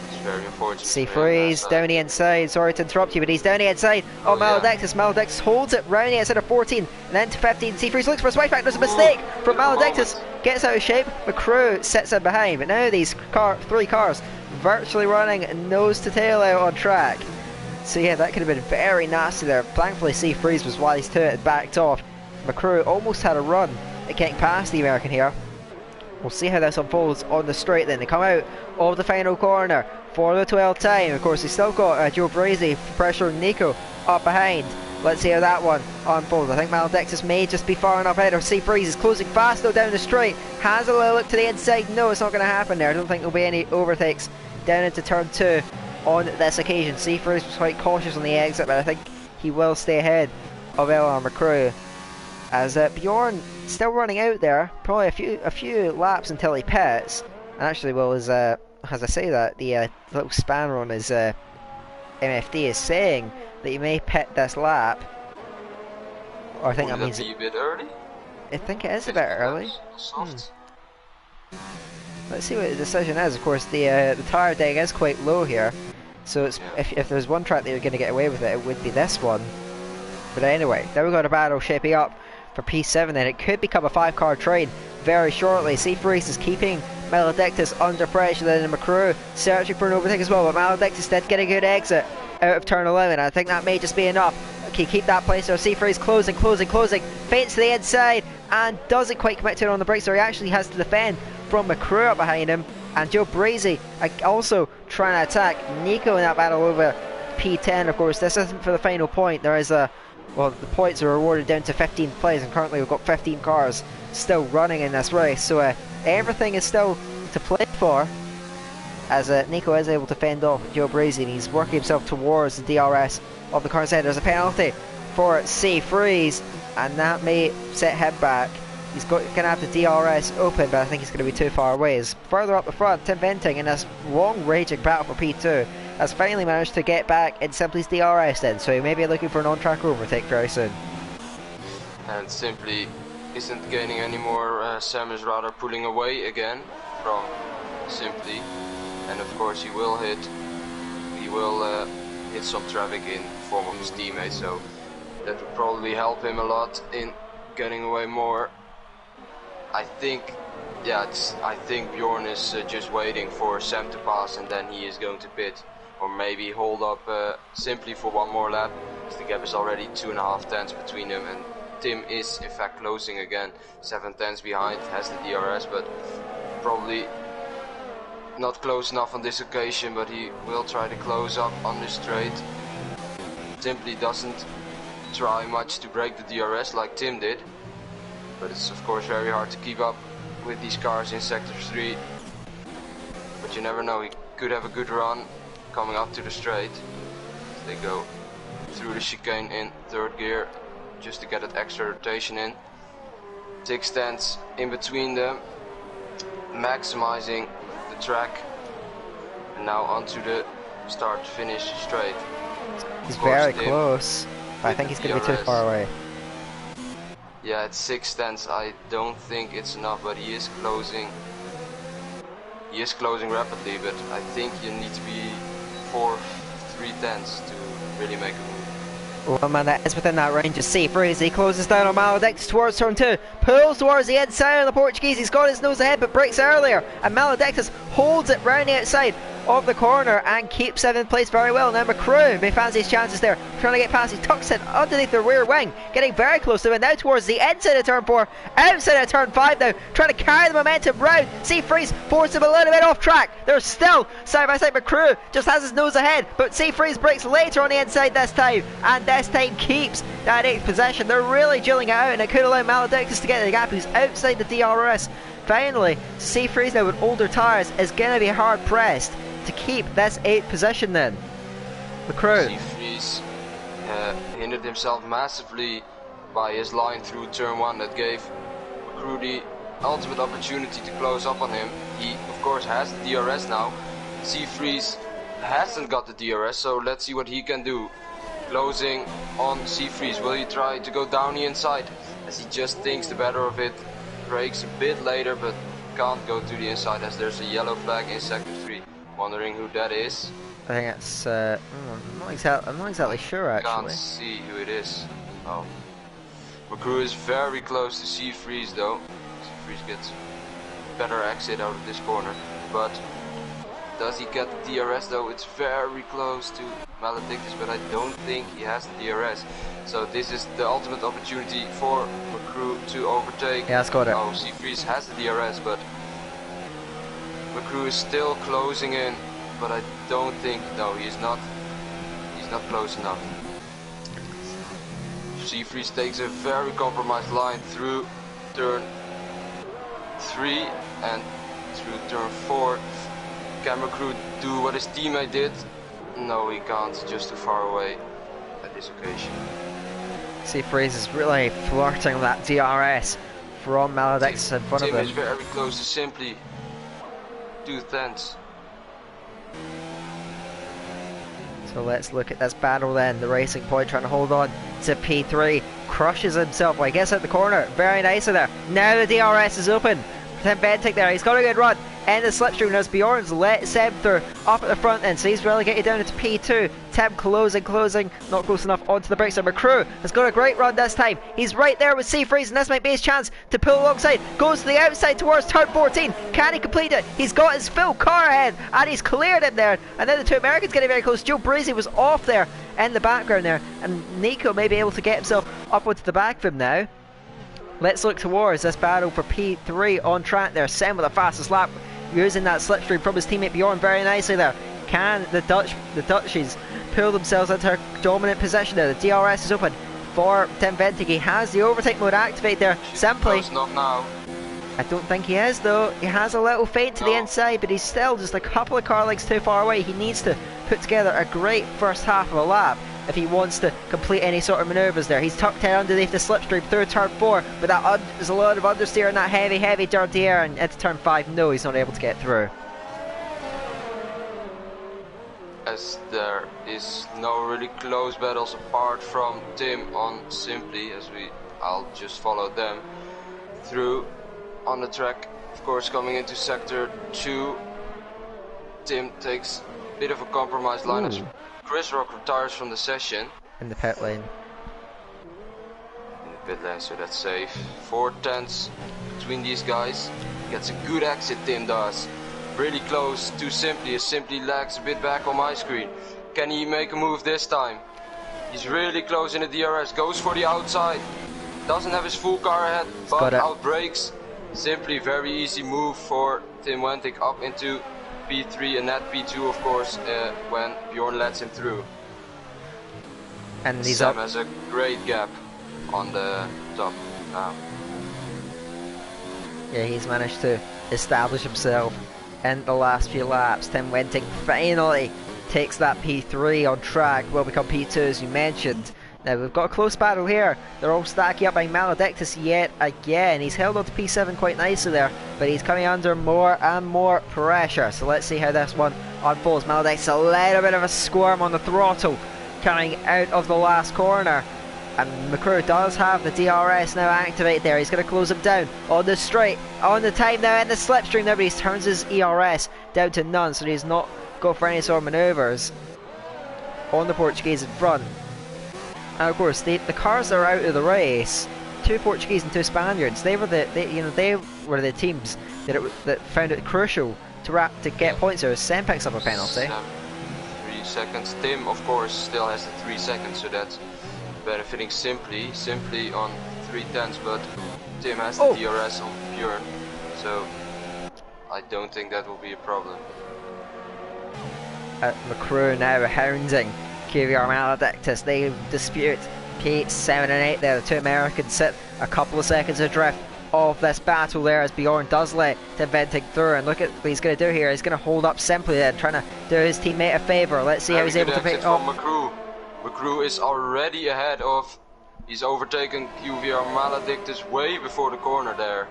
It's very unfortunate. Seafreeze down the inside. Sorry to interrupt you, but he's down the inside. Oh, Maledictus. Yeah. Maledictus holds it round the inside of 14, and then to 15. Seafreeze looks for a switchback. There's a mistake from Maledictus. Gets out of shape. McCrew sits in behind, but now these 3 cars virtually running nose to tail out on track. So yeah, that could have been very nasty there. Thankfully, Seafreeze was wise to it and backed off. McCrew almost had a run at getting past the American here. We'll see how this unfolds on the straight then. They come out of the final corner for the 12th time. Of course, he's still got Joe Brazy pressuring Nico up behind. Let's see how that one unfolds. I think Maledictus may just be far enough ahead of Seafreeze. Is closing fast though down the straight. Has a little look to the inside. No, it's not going to happen there. I don't think there'll be any overtakes down into turn 2 on this occasion. Seafreeze was quite cautious on the exit, but I think he will stay ahead of LR McCrew. As Bjorn still running out there, probably a few laps until he pits. And actually, well, as I say that, the little spanner on his MFD is saying that he may pit this lap. Or I think that means be a bit early. I think it is a bit early. Let's see what the decision is. Of course, the tyre deck is quite low here, so it's, if there's one track that you're going to get away with it, it would be this one. But anyway, there we got a battle shaping up for P7, and it could become a 5-car train very shortly. Seafreeze is keeping Maledictus under pressure, then McCrew searching for an overtake as well, but Maledictus did get a good exit out of turn 11. I think that may just be enough. Okay, keep that place there. Seafreeze closing, feints to the inside and doesn't quite commit to it on the brakes, so he actually has to defend from McCrew up behind him. And Joe Brazy also trying to attack Nico in that battle over P10. Of course, this isn't for the final point. There is a well, the points are awarded down to 15th place, and currently we've got 15 cars still running in this race, so everything is still to play for. as Nico is able to fend off Joe Breezy, and he's working himself towards the DRS of the car side. There's a penalty for C Freeze, and that may set him back. He's going to have the DRS open, but I think he's going to be too far away. He's further up the front. Tim Venting in this long raging battle for P2 has finally managed to get back in Simply's DRS then, so he may be looking for an on-track overtake very soon. And Simply isn't gaining any more, Sam is rather pulling away again from Simply, and of course he will hit some traffic in form of his teammate, so that would probably help him a lot in getting away more. I think Bjorn is just waiting for Sam to pass, and then he is going to pit, or maybe hold up Simply for one more lap, because the gap is already 2.5 tenths between them, and Tim is in fact closing again, 7 tenths behind, has the DRS, but probably not close enough on this occasion, but he will try to close up on this straight. Simply doesn't try much to break the DRS like Tim did, but it's of course very hard to keep up with these cars in sector 3, but you never know, he could have a good run coming up to the straight. They go through the chicane in 3rd gear just to get that extra rotation in. 6 tenths in between them, maximizing the track, and now onto the start finish straight. He's very close, but I think he's going to be too far away. Yeah, it's 6 tenths. I don't think it's enough, but he is closing. He is closing rapidly, but I think you need to be 3 tenths to really make a move. Well, man, that is within that range of C Freeze. He closes down on Maledictus towards turn 2, pulls towards the inside of the Portuguese. He's got his nose ahead, but breaks earlier, and Maledictus holds it round the outside of the corner and keeps him in place very well. Now McCrew may fancy his chances there, trying to get past. He tucks it underneath the rear wing, getting very close to him, and now towards the inside of turn 4, outside of turn 5 now, trying to carry the momentum round. C Freeze forces him a little bit off track. They're still side by side. McCrew just has his nose ahead, but C Freeze breaks later on the inside this time, and this time keeps that 8th position. They're really drilling it out, and it could allow Maledictus to get the gap, who's outside the DRS. Finally, C Freeze now with older tyres is going to be hard pressed to keep this 8th position then. McCrew. C Freeze hindered himself massively by his line through turn 1 that gave McCrew the ultimate opportunity to close up on him. He of course has the DRS now. C Freeze hasn't got the DRS, so let's see what he can do. Closing on C Freeze. Will he try to go down the inside as he just thinks the better of it? Brakes a bit later, but can't go to the inside as there's a yellow flag in sector 3. Wondering who that is. I think it's I'm not exactly sure actually. Can't see who it is. Oh. McCrew is very close to C Freeze though. C Freeze gets better exit out of this corner, but does he get the DRS though? It's very close to Maledictus, but I don't think he has the DRS. So this is the ultimate opportunity for McCrew to overtake. Yeah, got it. Oh, C Freeze has the DRS, but McCrew is still closing in, but I don't think, no, he's not close enough. C Freeze takes a very compromised line through turn 3 and through turn 4. Can McCrew do what his teammate did? No, he can't, just too far away at this occasion. C Freeze is really flirting with that DRS from Maledictus in front of him. Tim is very close to Simply 2 tenths. So let's look at this battle then. The Racing Point trying to hold on to P3. Crushes himself. Well, he gets out the corner. Very nicely there. Now the DRS is open. Tim Bentic there. He's got a good run. And the slipstream as Bjorn's let Seb through up at the front end, so he's relegated down into P2. Tim closing, not close enough onto the brakes. So McCrew has got a great run this time. He's right there with C Freeze, and this might be his chance to pull alongside. Goes to the outside towards turn 14. Can he complete it? He's got his full car ahead, and he's cleared him there. And then the two Americans getting very close. Joe Breezy was off there in the background there, and Nico may be able to get himself up onto the back of him now. Let's look towards this battle for P3 on track there. Sam with the fastest lap, using that slipstream from his teammate Bjorn very nicely there. Can the Dutchies pull themselves into a dominant position there? The DRS is open for Tim Ventig. He has the overtake mode activated there. Simply Close enough now. I don't think he is though. He has a little feint to the inside, but he's still just a couple of car lengths too far away. He needs to put together a great first half of a lap if he wants to complete any sort of manoeuvres there. He's tucked out underneath the slipstream through turn 4, but there's a lot of understeer in that heavy dirty air, and into turn 5, no, he's not able to get through. As there is no really close battles apart from Tim on Simply, I'll just follow them through on the track. Of course, coming into sector 2, Tim takes a bit of a compromised line as Chris Rock retires from the session. In the pit lane. In the pit lane, so that's safe. 4 tenths between these guys. Gets a good exit, Tim does. Really close to Simply, as Simply lags a bit back on my screen. Can he make a move this time? He's really close in the DRS, goes for the outside. Doesn't have his full car ahead, but outbrakes. Simply very easy move for Tim Wentic up into P3 and that P2 of course when Bjorn lets him through. And he's Sam has a great gap on the top now. Yeah, he's managed to establish himself in the last few laps. Tim Wentic finally takes that P3 on track, will become P2 as you mentioned. Now we've got a close battle here. They're all stacking up by Maledictus yet again. He's held on to P7 quite nicely there, but he's coming under more and more pressure. So let's see how this one unfolds. Maledictus a little bit of a squirm on the throttle coming out of the last corner. And McCrew does have the DRS now activated there. He's going to close him down on the straight, on the time now in the slipstream there, but he turns his ERS down to none, so he's not go for any sort of manoeuvres on the Portuguese in front. And of course, the cars that are out of the race, 2 Portuguese and 2 Spaniards, they were the teams that found it crucial to get points there. Sam picks up a penalty. 3 seconds. Tim, of course, still has the 3 seconds, so that's benefiting Simply on 3 tenths, but Tim has the DRS on Bjorn, so I don't think that will be a problem. McCrew now hounding QVR Maledictus. They dispute P7 and 8 there. The 2 Americans sit a couple of seconds adrift of this battle there as Bjorn does let Tim Wentic through, and look at what he's going to do here. He's going to hold up Simply then, trying to do his teammate a favour. Let's see how he's able to pick up. McCrew is already ahead of, he's overtaken QVR Maledictus way before the corner there.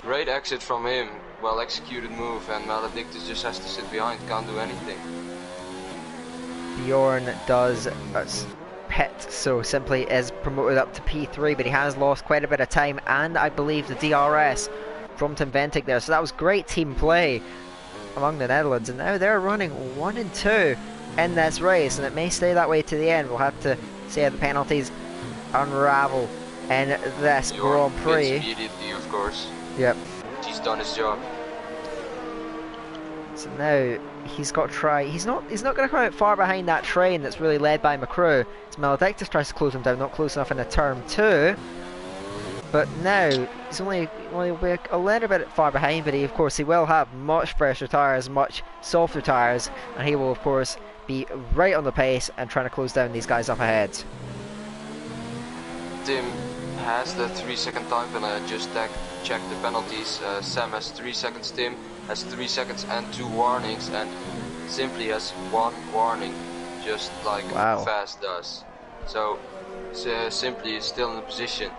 Great exit from him, well executed move, and Maledictus just has to sit behind, can't do anything. Bjorn does pit, so Simply is promoted up to P3, but he has lost quite a bit of time and I believe the DRS from Tim Wentic there, so that was great team play among the Netherlands, and now they're running 1 and 2 in this race, and it may stay that way to the end. We'll have to see how the penalties unravel in this Grand Prix. Immediately, of course. Yep. He's done his job. So now he's got to try. He's not going to come out far behind that train that's really led by McCrew. As Maledictus tries to close him down, not close enough in a turn 2. But now he's only a little bit far behind. But of course he will have much fresher tyres, much softer tyres, and he will of course be right on the pace and trying to close down these guys up ahead. Tim has the 3 second time, and I just checked the penalties. Sam has 3 seconds, Tim has 3 seconds and 2 warnings, and Simply has 1 warning, just like Fast does. So Simply is still in the position.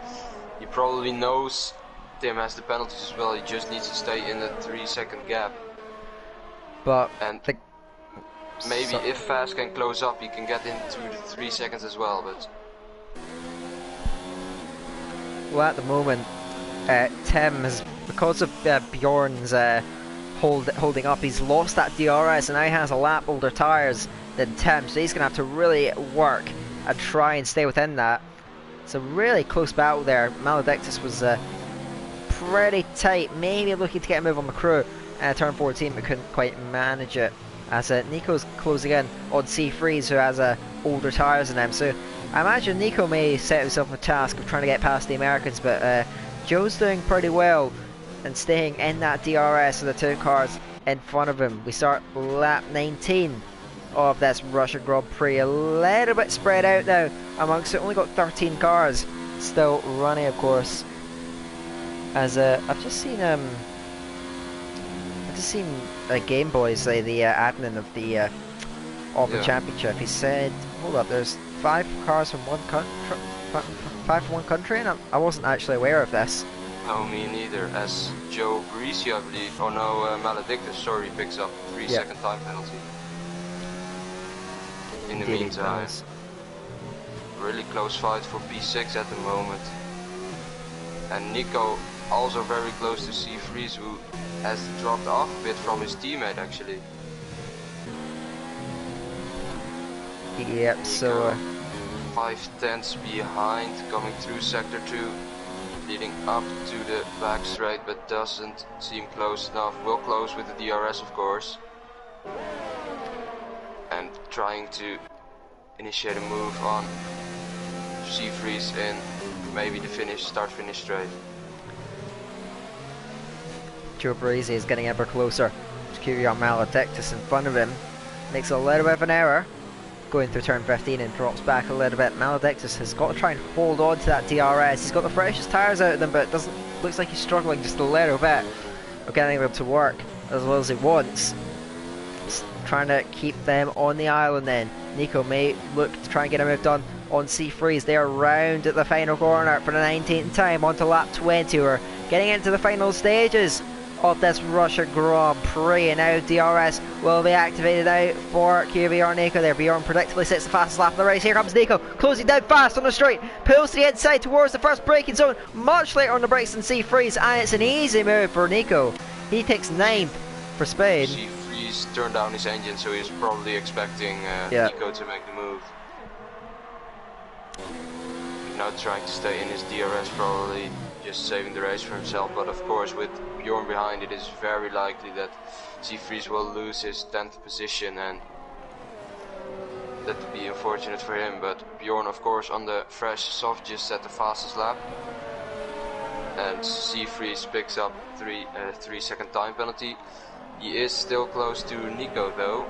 He probably knows Tim has the penalties as well. He just needs to stay in the 3 second gap. But maybe if Fast can close up, he can get into the 3 seconds as well. But well, at the moment, Tim has, because of Bjorn's holding up, he's lost that DRS and now he has a lap older tyres than Tim, so he's going to have to really work and try and stay within that. It's a really close battle there. Maledictus was pretty tight, maybe looking to get a move on McCrew at turn 14, but couldn't quite manage it. As Nico's closing in on C-Freeze, who has older tyres than him. So I imagine Nico may set himself a task of trying to get past the Americans, but Joe's doing pretty well and staying in that DRS of the 2 cars in front of him. We start lap 19 of this Russian Grand Prix, a little bit spread out now amongst it. Only got 13 cars still running, of course. As I've just seen Game Boy say the admin of the Open Championship. He said, "Hold up, there's 5 cars from one country, 5 from one country," and I wasn't actually aware of this. No, me neither. As Joe Parisi, I believe, oh no, Maledictus, sorry, picks up 3-second time penalty. In the meantime, really close fight for P6 at the moment. And Nico also very close to C-Freeze, who has dropped off a bit from his teammate actually. Yep, Nico, so 5/10 behind, coming through sector 2, leading up to the back straight, but doesn't seem close enough. Will close with the DRS, of course, and trying to initiate a move on C-Freeze in maybe the start-finish straight. Joe Parisi is getting ever closer to QVR Maledictus in front of him. Makes a little bit of an error going through turn 15 and drops back a little bit. Maledictus has got to try and hold on to that DRS. He's got the freshest tyres out of them, but it looks like he's struggling just a little bit of getting them to work as well as he wants. He's trying to keep them on the island then. Nico may look to try and get a move done on C-Freeze. They are round at the final corner for the 19th time onto lap 20. We're getting into the final stages of this Russia Grand Prix, and now DRS will be activated out for QVR Nico there. Bjorn predictably sits the fastest lap of the race. Here comes Nico, closing down fast on the straight, pulls to the inside towards the first braking zone, much later on the brakes than C-Freeze, and it's an easy move for Nico. He takes 9th for Spain. C-Freeze turned down his engine, so he's probably expecting Nico to make the move. Now trying to stay in his DRS, probably just saving the race for himself, but of course with Bjorn behind, it is very likely that C-Freeze will lose his 10th position, and that would be unfortunate for him. But Bjorn, of course, on the fresh soft just set the fastest lap, and C-Freeze picks up 3-second time penalty. He is still close to Nico though,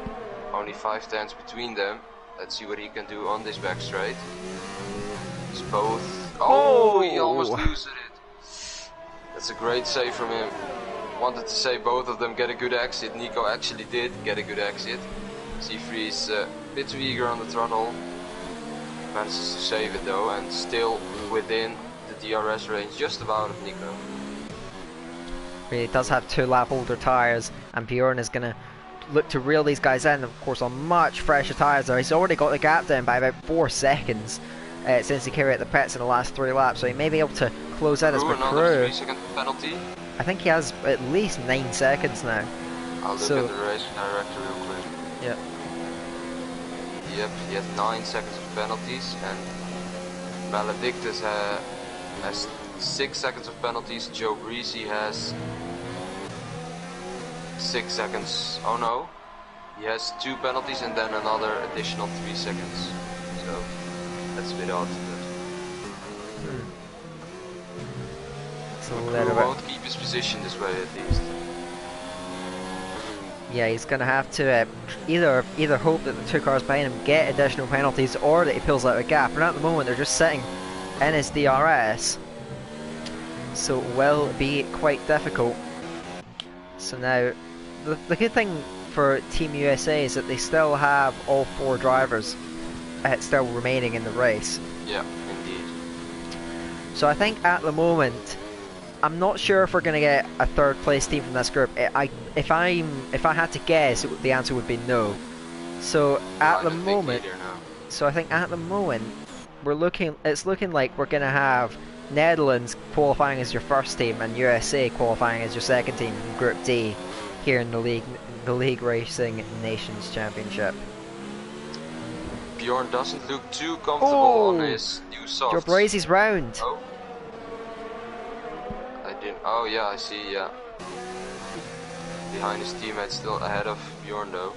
only 5/10 between them. Let's see what he can do on this back straight. It's both. Oh, he almost loses it. That's a great save from him. Wanted to say both of them get a good exit. Nico actually did get a good exit. C-Freeze a bit too eager on the throttle. Manages to save it though, and still within the DRS range just about of Nico. He does have 2 lap older tyres, and Bjorn is going to look to reel these guys in, of course, on much fresher tyres though. He's already got the gap down by about 4 seconds. Since he carried out the pits in the last 3 laps, so he may be able to close out as another 3-second penalty. I think he has at least 9 seconds now. I'll look at the race director real quick. Yep. Yep, he has 9 seconds of penalties, and Maledictus has 6 seconds of penalties. Joe Parisi has 6 seconds. Oh no, he has 2 penalties and then another additional 3 seconds. So that's a bit odd. He won't keep his position this way at least. Yeah, he's going to have to either hope that the 2 cars behind him get additional penalties, or that he pulls out a gap. And at the moment they're just sitting in his DRS, so it will be quite difficult. So now the good thing for Team USA is that they still have all 4 drivers still remaining in the race. Yeah, indeed. So I think at the moment, I'm not sure if we're going to get a 3rd place team from this group. If I had to guess, the answer would be no. So at the moment, so I think at the moment it's looking like we're going to have Netherlands qualifying as your first team and USA qualifying as your second team in Group D here in the League Racing Nations Championship. Bjorn doesn't look too comfortable on his new softs. Joe Parisi's round. Oh. Oh yeah, I see, yeah. Behind his teammate, still ahead of Bjorn though.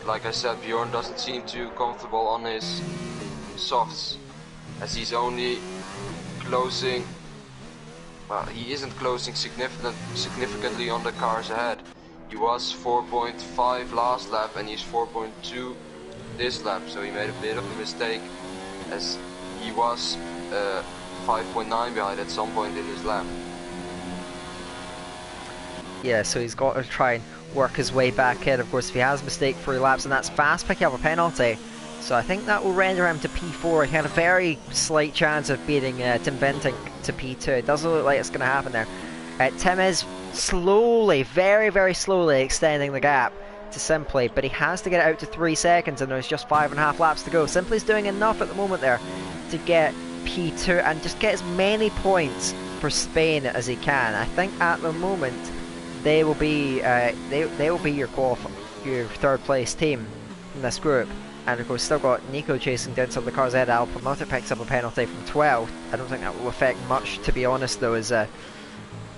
Like I said, Bjorn doesn't seem too comfortable on his softs, as he's only closing, well, he isn't closing significantly on the cars ahead. He was 4.5 last lap and he's 4.2 this lap, so he made a bit of a mistake, as he was 5.9 behind at some point in his lap. Yeah, so he's got to try and work his way back in. Of course, if he has a mistake 3 laps, and that's fast picking up a penalty. So I think that will render him to P4. He had a very slight chance of beating Tim Bentinck to P2. It doesn't look like it's going to happen there. Tim is slowly, very, very slowly extending the gap to Simply, but he has to get it out to 3 seconds, and there's just 5.5 laps to go. Simply's doing enough at the moment there to get P2 and just get as many points for Spain as he can. I think at the moment they will be they will be your third place team in this group. And of course, still got Nico chasing down some of the cars ahead. Alpamato picks up a penalty from 12th. I don't think that will affect much, to be honest, though, as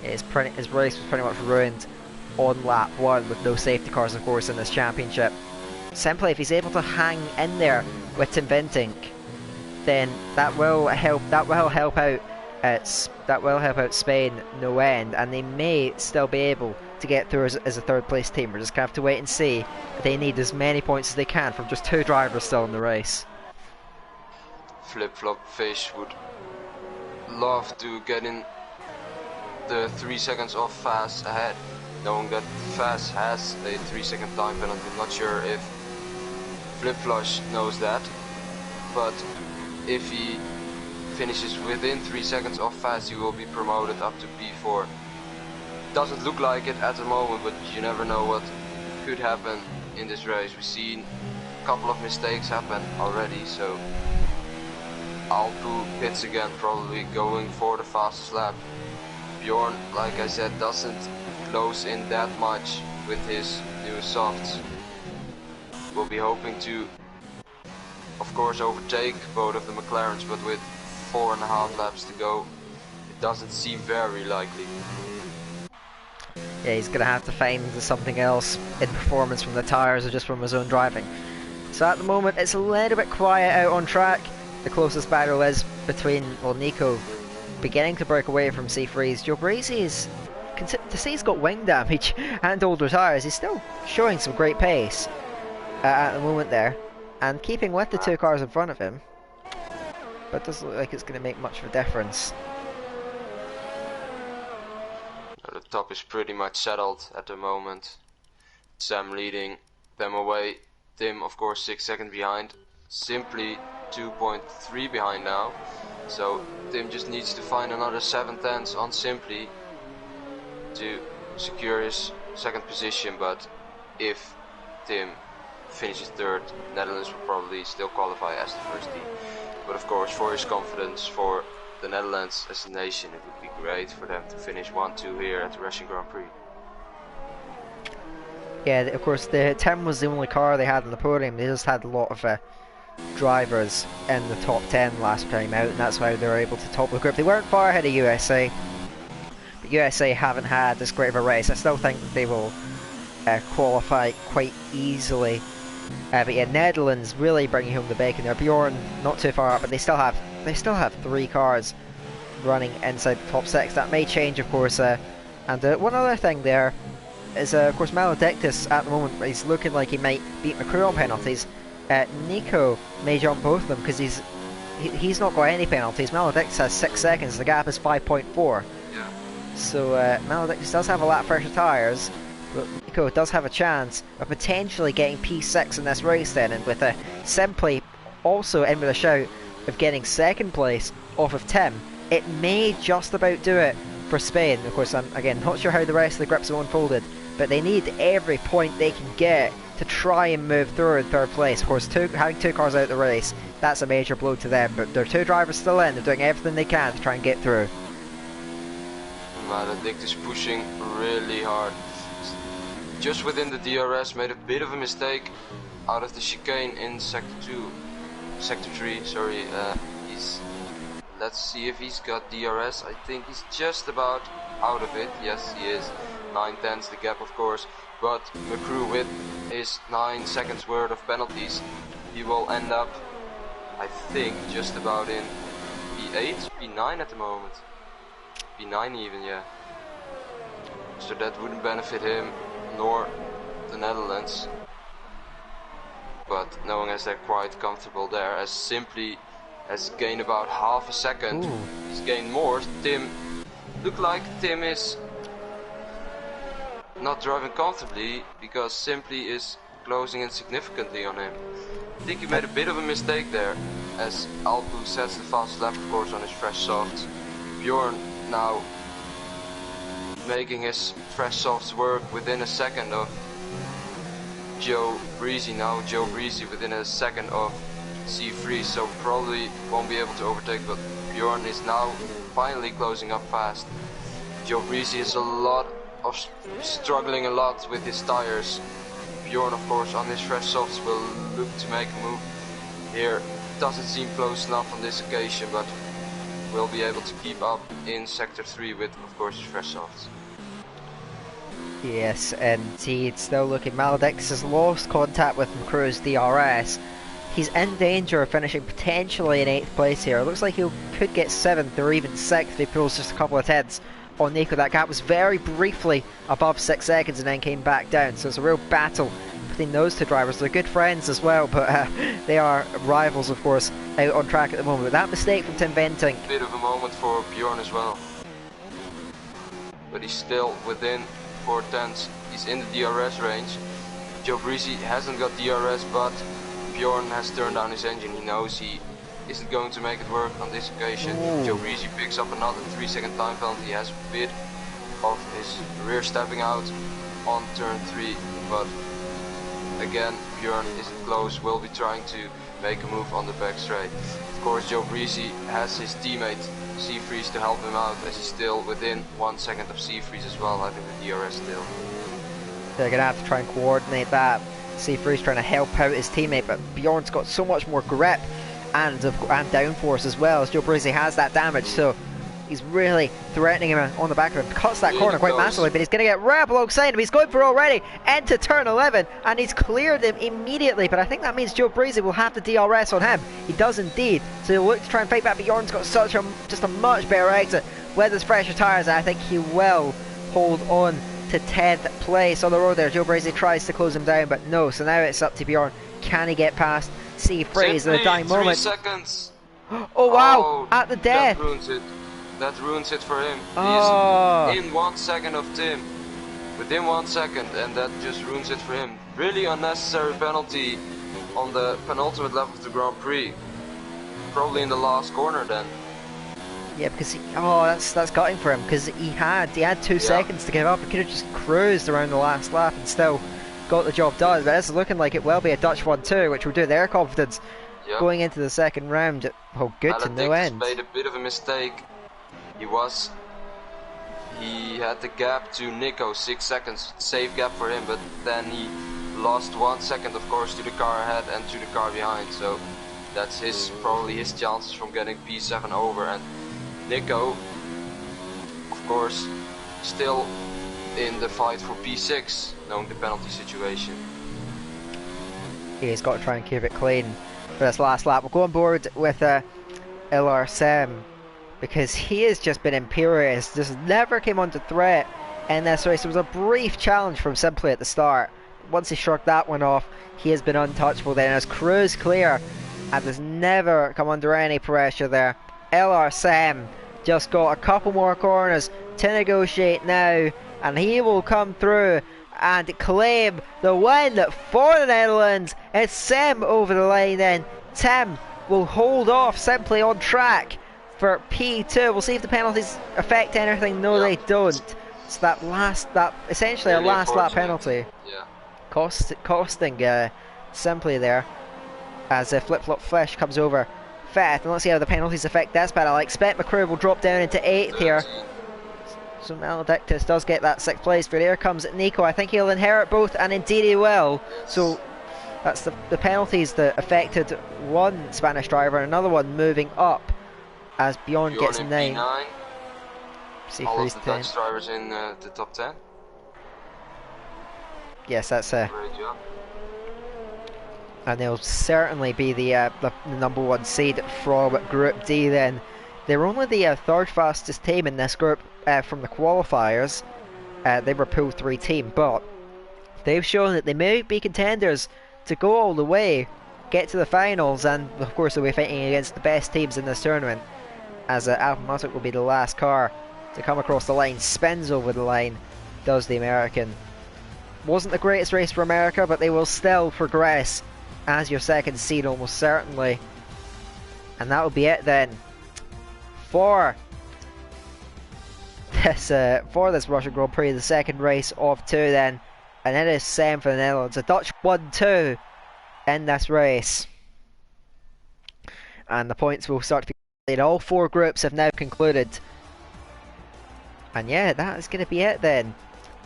his race was pretty much ruined on lap 1 with no safety cars, of course, in this championship. Simply, if he's able to hang in there with Tim Bentinck, then that will help out Spain no end, and they may still be able to get through as a third place team. We're just going to have to wait and see. They need as many points as they can from just 2 drivers still in the race. Flip-flop Fish would love to get in the 3 seconds off Fast ahead, knowing that Fast has a 3-second time penalty. I'm not sure if Flip-Flush knows that, but if he finishes within 3 seconds of Fast, he will be promoted up to P4. Doesn't look like it at the moment, but you never know what could happen in this race. We've seen a couple of mistakes happen already, so Alpu pits again, probably going for the fastest lap. Bjorn, like I said, doesn't close in that much with his new softs. We'll be hoping to, of course, overtake both of the McLarens, but with 4.5 laps to go, it doesn't seem very likely. Yeah, he's going to have to find something else in performance from the tyres or just from his own driving. So at the moment, it's a little bit quiet out on track. The closest battle is between, well, Nico beginning to break away from Seafreeze. Joe Bracey is, to say he's got wing damage and older tyres, he's still showing some great pace at the moment there, and keeping with the 2 cars in front of him. But it doesn't look like it's going to make much of a difference. The top is pretty much settled at the moment. Sam leading them away. Tim, of course, 6 seconds behind. Simply 2.3 behind now. So Tim just needs to find another 7/10 on Simply to secure his 2nd position. But if Tim finishes 3rd, Netherlands will probably still qualify as the first team. But of course, for his confidence, for the Netherlands as a nation, it would be great for them to finish 1-2 here at the Russian Grand Prix. Yeah, of course, the Tim was the only car they had on the podium. They just had a lot of drivers in the top 10 last time out, and that's why they were able to top the group. They weren't far ahead of USA, but USA haven't had this great of a race. I still think that they will qualify quite easily. But yeah, Netherlands really bringing home the bacon there. Bjorn not too far up, but they still have 3 cars running inside the top 6. That may change, of course. And one other thing there is, of course, Maledictus at the moment, he's looking like he might beat McCrew on penalties. Nico may jump both of them because he's not got any penalties. Maledictus has 6 seconds. The gap is 5.4. Yeah. So Maledictus does have a lap fresher tyres. But Nico does have a chance of potentially getting P6 in this race then, and with Simply also in with a shout of getting 2nd place off of Tim, it may just about do it for Spain. Of course, I'm again not sure how the rest of the grips have unfolded, but they need every point they can get to try and move through in 3rd place. Of course, having 2 cars out of the race, that's a major blow to them, but their 2 drivers still in. They're doing everything they can to try and get through. Maledictus pushing really hard. Just within the DRS, made a bit of a mistake out of the chicane in sector 3, sorry. Let's see if he's got DRS. I think he's just about out of it. Yes, he is. 9/10 the gap, of course, but McCrew with his 9 seconds worth of penalties, he will end up, I think, just about in P8, P9 at the moment. P9 even, yeah. So that wouldn't benefit him nor the Netherlands, but knowing as they're quite comfortable there, as Simply has gained about half a second. He's gained more. Tim, look like Tim is not driving comfortably because Simply is closing in significantly on him. I think he made a bit of a mistake there, as Alpu sets the fast lap of course on his fresh softs. Bjorn now making his fresh softs work within a second of Joe Breezy now. Joe Breezy within a second of C3, so probably won't be able to overtake, but Bjorn is now finally closing up fast. Joe Breezy is struggling a lot with his tires. Bjorn of course on his fresh softs will look to make a move here. Doesn't seem close enough on this occasion, but will be able to keep up in sector 3 with of course his fresh softs. Yes, indeed. Still looking. Maledictus has lost contact with McCrew's DRS. He's in danger of finishing potentially in 8th place here. It looks like he could get 7th or even 6th if he pulls just a couple of tenths on Nico. That gap was very briefly above 6 seconds and then came back down. So it's a real battle between those two drivers. They're good friends as well, but they are rivals, of course, out on track at the moment. But that mistake from Tim Venting. Bit of a moment for Bjorn as well. But he's still within 4 tenths. He's in the DRS range. Joe Breezy hasn't got DRS, but Bjorn has turned down his engine. He knows he isn't going to make it work on this occasion. Ooh. Joe Breezy picks up another 3-second time penalty. He has a bit of his rear stepping out on turn 3, but again Bjorn isn't close. Will be trying to make a move on the back straight. Of course Joe Breezy has his teammate Seafreeze to help him out, as he's still within 1 second of Seafreeze as well, having the DRS still. They're going to have to try and coordinate that. Seafreeze trying to help out his teammate, but Bjorn's got so much more grip and downforce as well, as Joe Breezy has that damage, so he's really threatening him on the back of him. Cuts that corner quite massively, but he's going to get right up alongside him. He's going for already into turn 11, and he's cleared him immediately, but I think that means Joe Breezy will have the DRS on him. He does indeed, so he'll look to try and fight back, but Bjorn's got just a much better exit with his fresher tyres, and I think he will hold on to 10th place on the road there. Joe Breezy tries to close him down, but no, so now it's up to Bjorn. Can he get past Seafreeze in the dying moment? 3 seconds. Oh wow, at the death. That ruins it. That ruins it for him. Oh. He is in 1 second of Tim. Within 1 second, and that just ruins it for him. Really unnecessary penalty on the penultimate lap of the Grand Prix. Probably in the last corner then. Yeah, because that's gutting for him, because he had 2 seconds to give up. He could have just cruised around the last lap and still got the job done. But it's looking like it will be a Dutch 1-2, which will do their confidence going into the second round. Oh, good to no end. Made a bit of a mistake. He had the gap to Nico, 6 seconds, safe gap for him, but then he lost 1 second of course to the car ahead and to the car behind, so that's probably his chances from getting P7 over. And Nico, of course, still in the fight for P6, knowing the penalty situation. He's got to try and keep it clean for this last lap. We'll go on board with LNRC, because he has just been imperious, just never came under threat in this race. It was a brief challenge from Simply at the start. Once he shrugged that one off, he has been untouchable then, has cruised clear and has never come under any pressure there. LNRC just got a couple more corners to negotiate now, and he will come through and claim the win for the Netherlands. It's Sem over the line then. Tim will hold off Simply on track for P2. We'll see if the penalties affect anything. No, they don't. It's that essentially really a last lap penalty. Yeah. Costing Simply there, as Flip Flop Flesh comes over fifth. And let's see how the penalties affect this battle. I expect McCrew will drop down into 8th here. So Maledictus does get that 6th place, but here comes Nico. I think he'll inherit both, and indeed he will. So that's the penalties that affected one Spanish driver and another one moving up, as Bjorn gets 9. All of the Dutch drivers in the top 10. Yes, that's Great job. And they'll certainly be the number 1 seed from Group D then. They're only the third fastest team in this group from the qualifiers. They were Pool 3 team, but they've shown that they may be contenders to go all the way, get to the finals, and of course they'll be fighting against the best teams in this tournament, as Alpha Matic will be the last car to come across the line. Spins over the line, does the American, Wasn't the greatest race for America, but they will still progress as your second seed almost certainly. And that will be it then for this Russian Grand Prix, the second race of 2 then. And it is same for the Netherlands. A Dutch 1-2 in this race. And the points will start to be played. All 4 groups have now concluded. And yeah, that is going to be it then.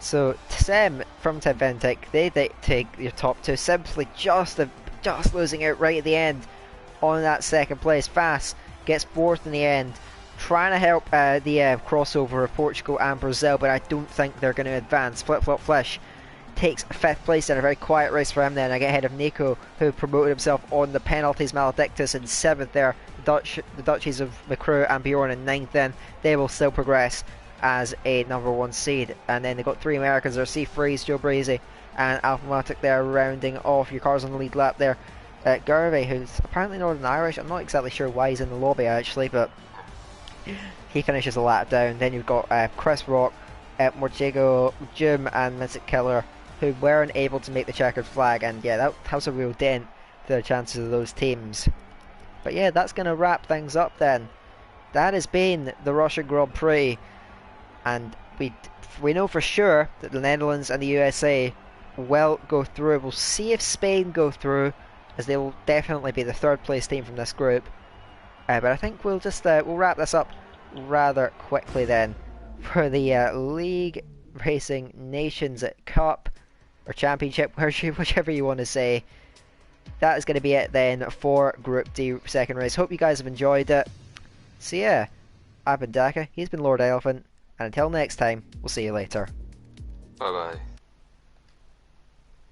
So Sem from Team Ventic, they take your top 2, simply just losing out right at the end on that second place. Fast gets 4th in the end, trying to help the crossover of Portugal and Brazil, but I don't think they're going to advance. Flip Flop Flesh takes 5th place in a very quiet race for him then. I get ahead of Nico, who promoted himself on the penalties. Maledictus in 7th there. The Dutchies of McCrew and Bjorn in 9th then. They will still progress as a number 1 seed. And then they've got 3 Americans there. C Freeze, Joe Breezy and Alphamatic there rounding off your cars on the lead lap there. Garvey, who's apparently Northern Irish. I'm not exactly sure why he's in the lobby actually, but he finishes a lap down. Then you've got Chris Rock, Morchego, Jim and Mystic Killer, who weren't able to make the checkered flag, and yeah, that has a real dent to the chances of those teams. But yeah, that's going to wrap things up then. That has been the Russian Grand Prix, and we know for sure that the Netherlands and the USA will go through. We'll see if Spain go through, as they will definitely be the 3rd place team from this group. But I think we'll just we'll wrap this up rather quickly then for the League Racing Nations Cup or Championship, whichever you want to say. That is going to be it then for Group D second race. Hope you guys have enjoyed it. So yeah, I've been Daka, he's been Lord Elephant, and until next time, we'll see you later. Bye bye.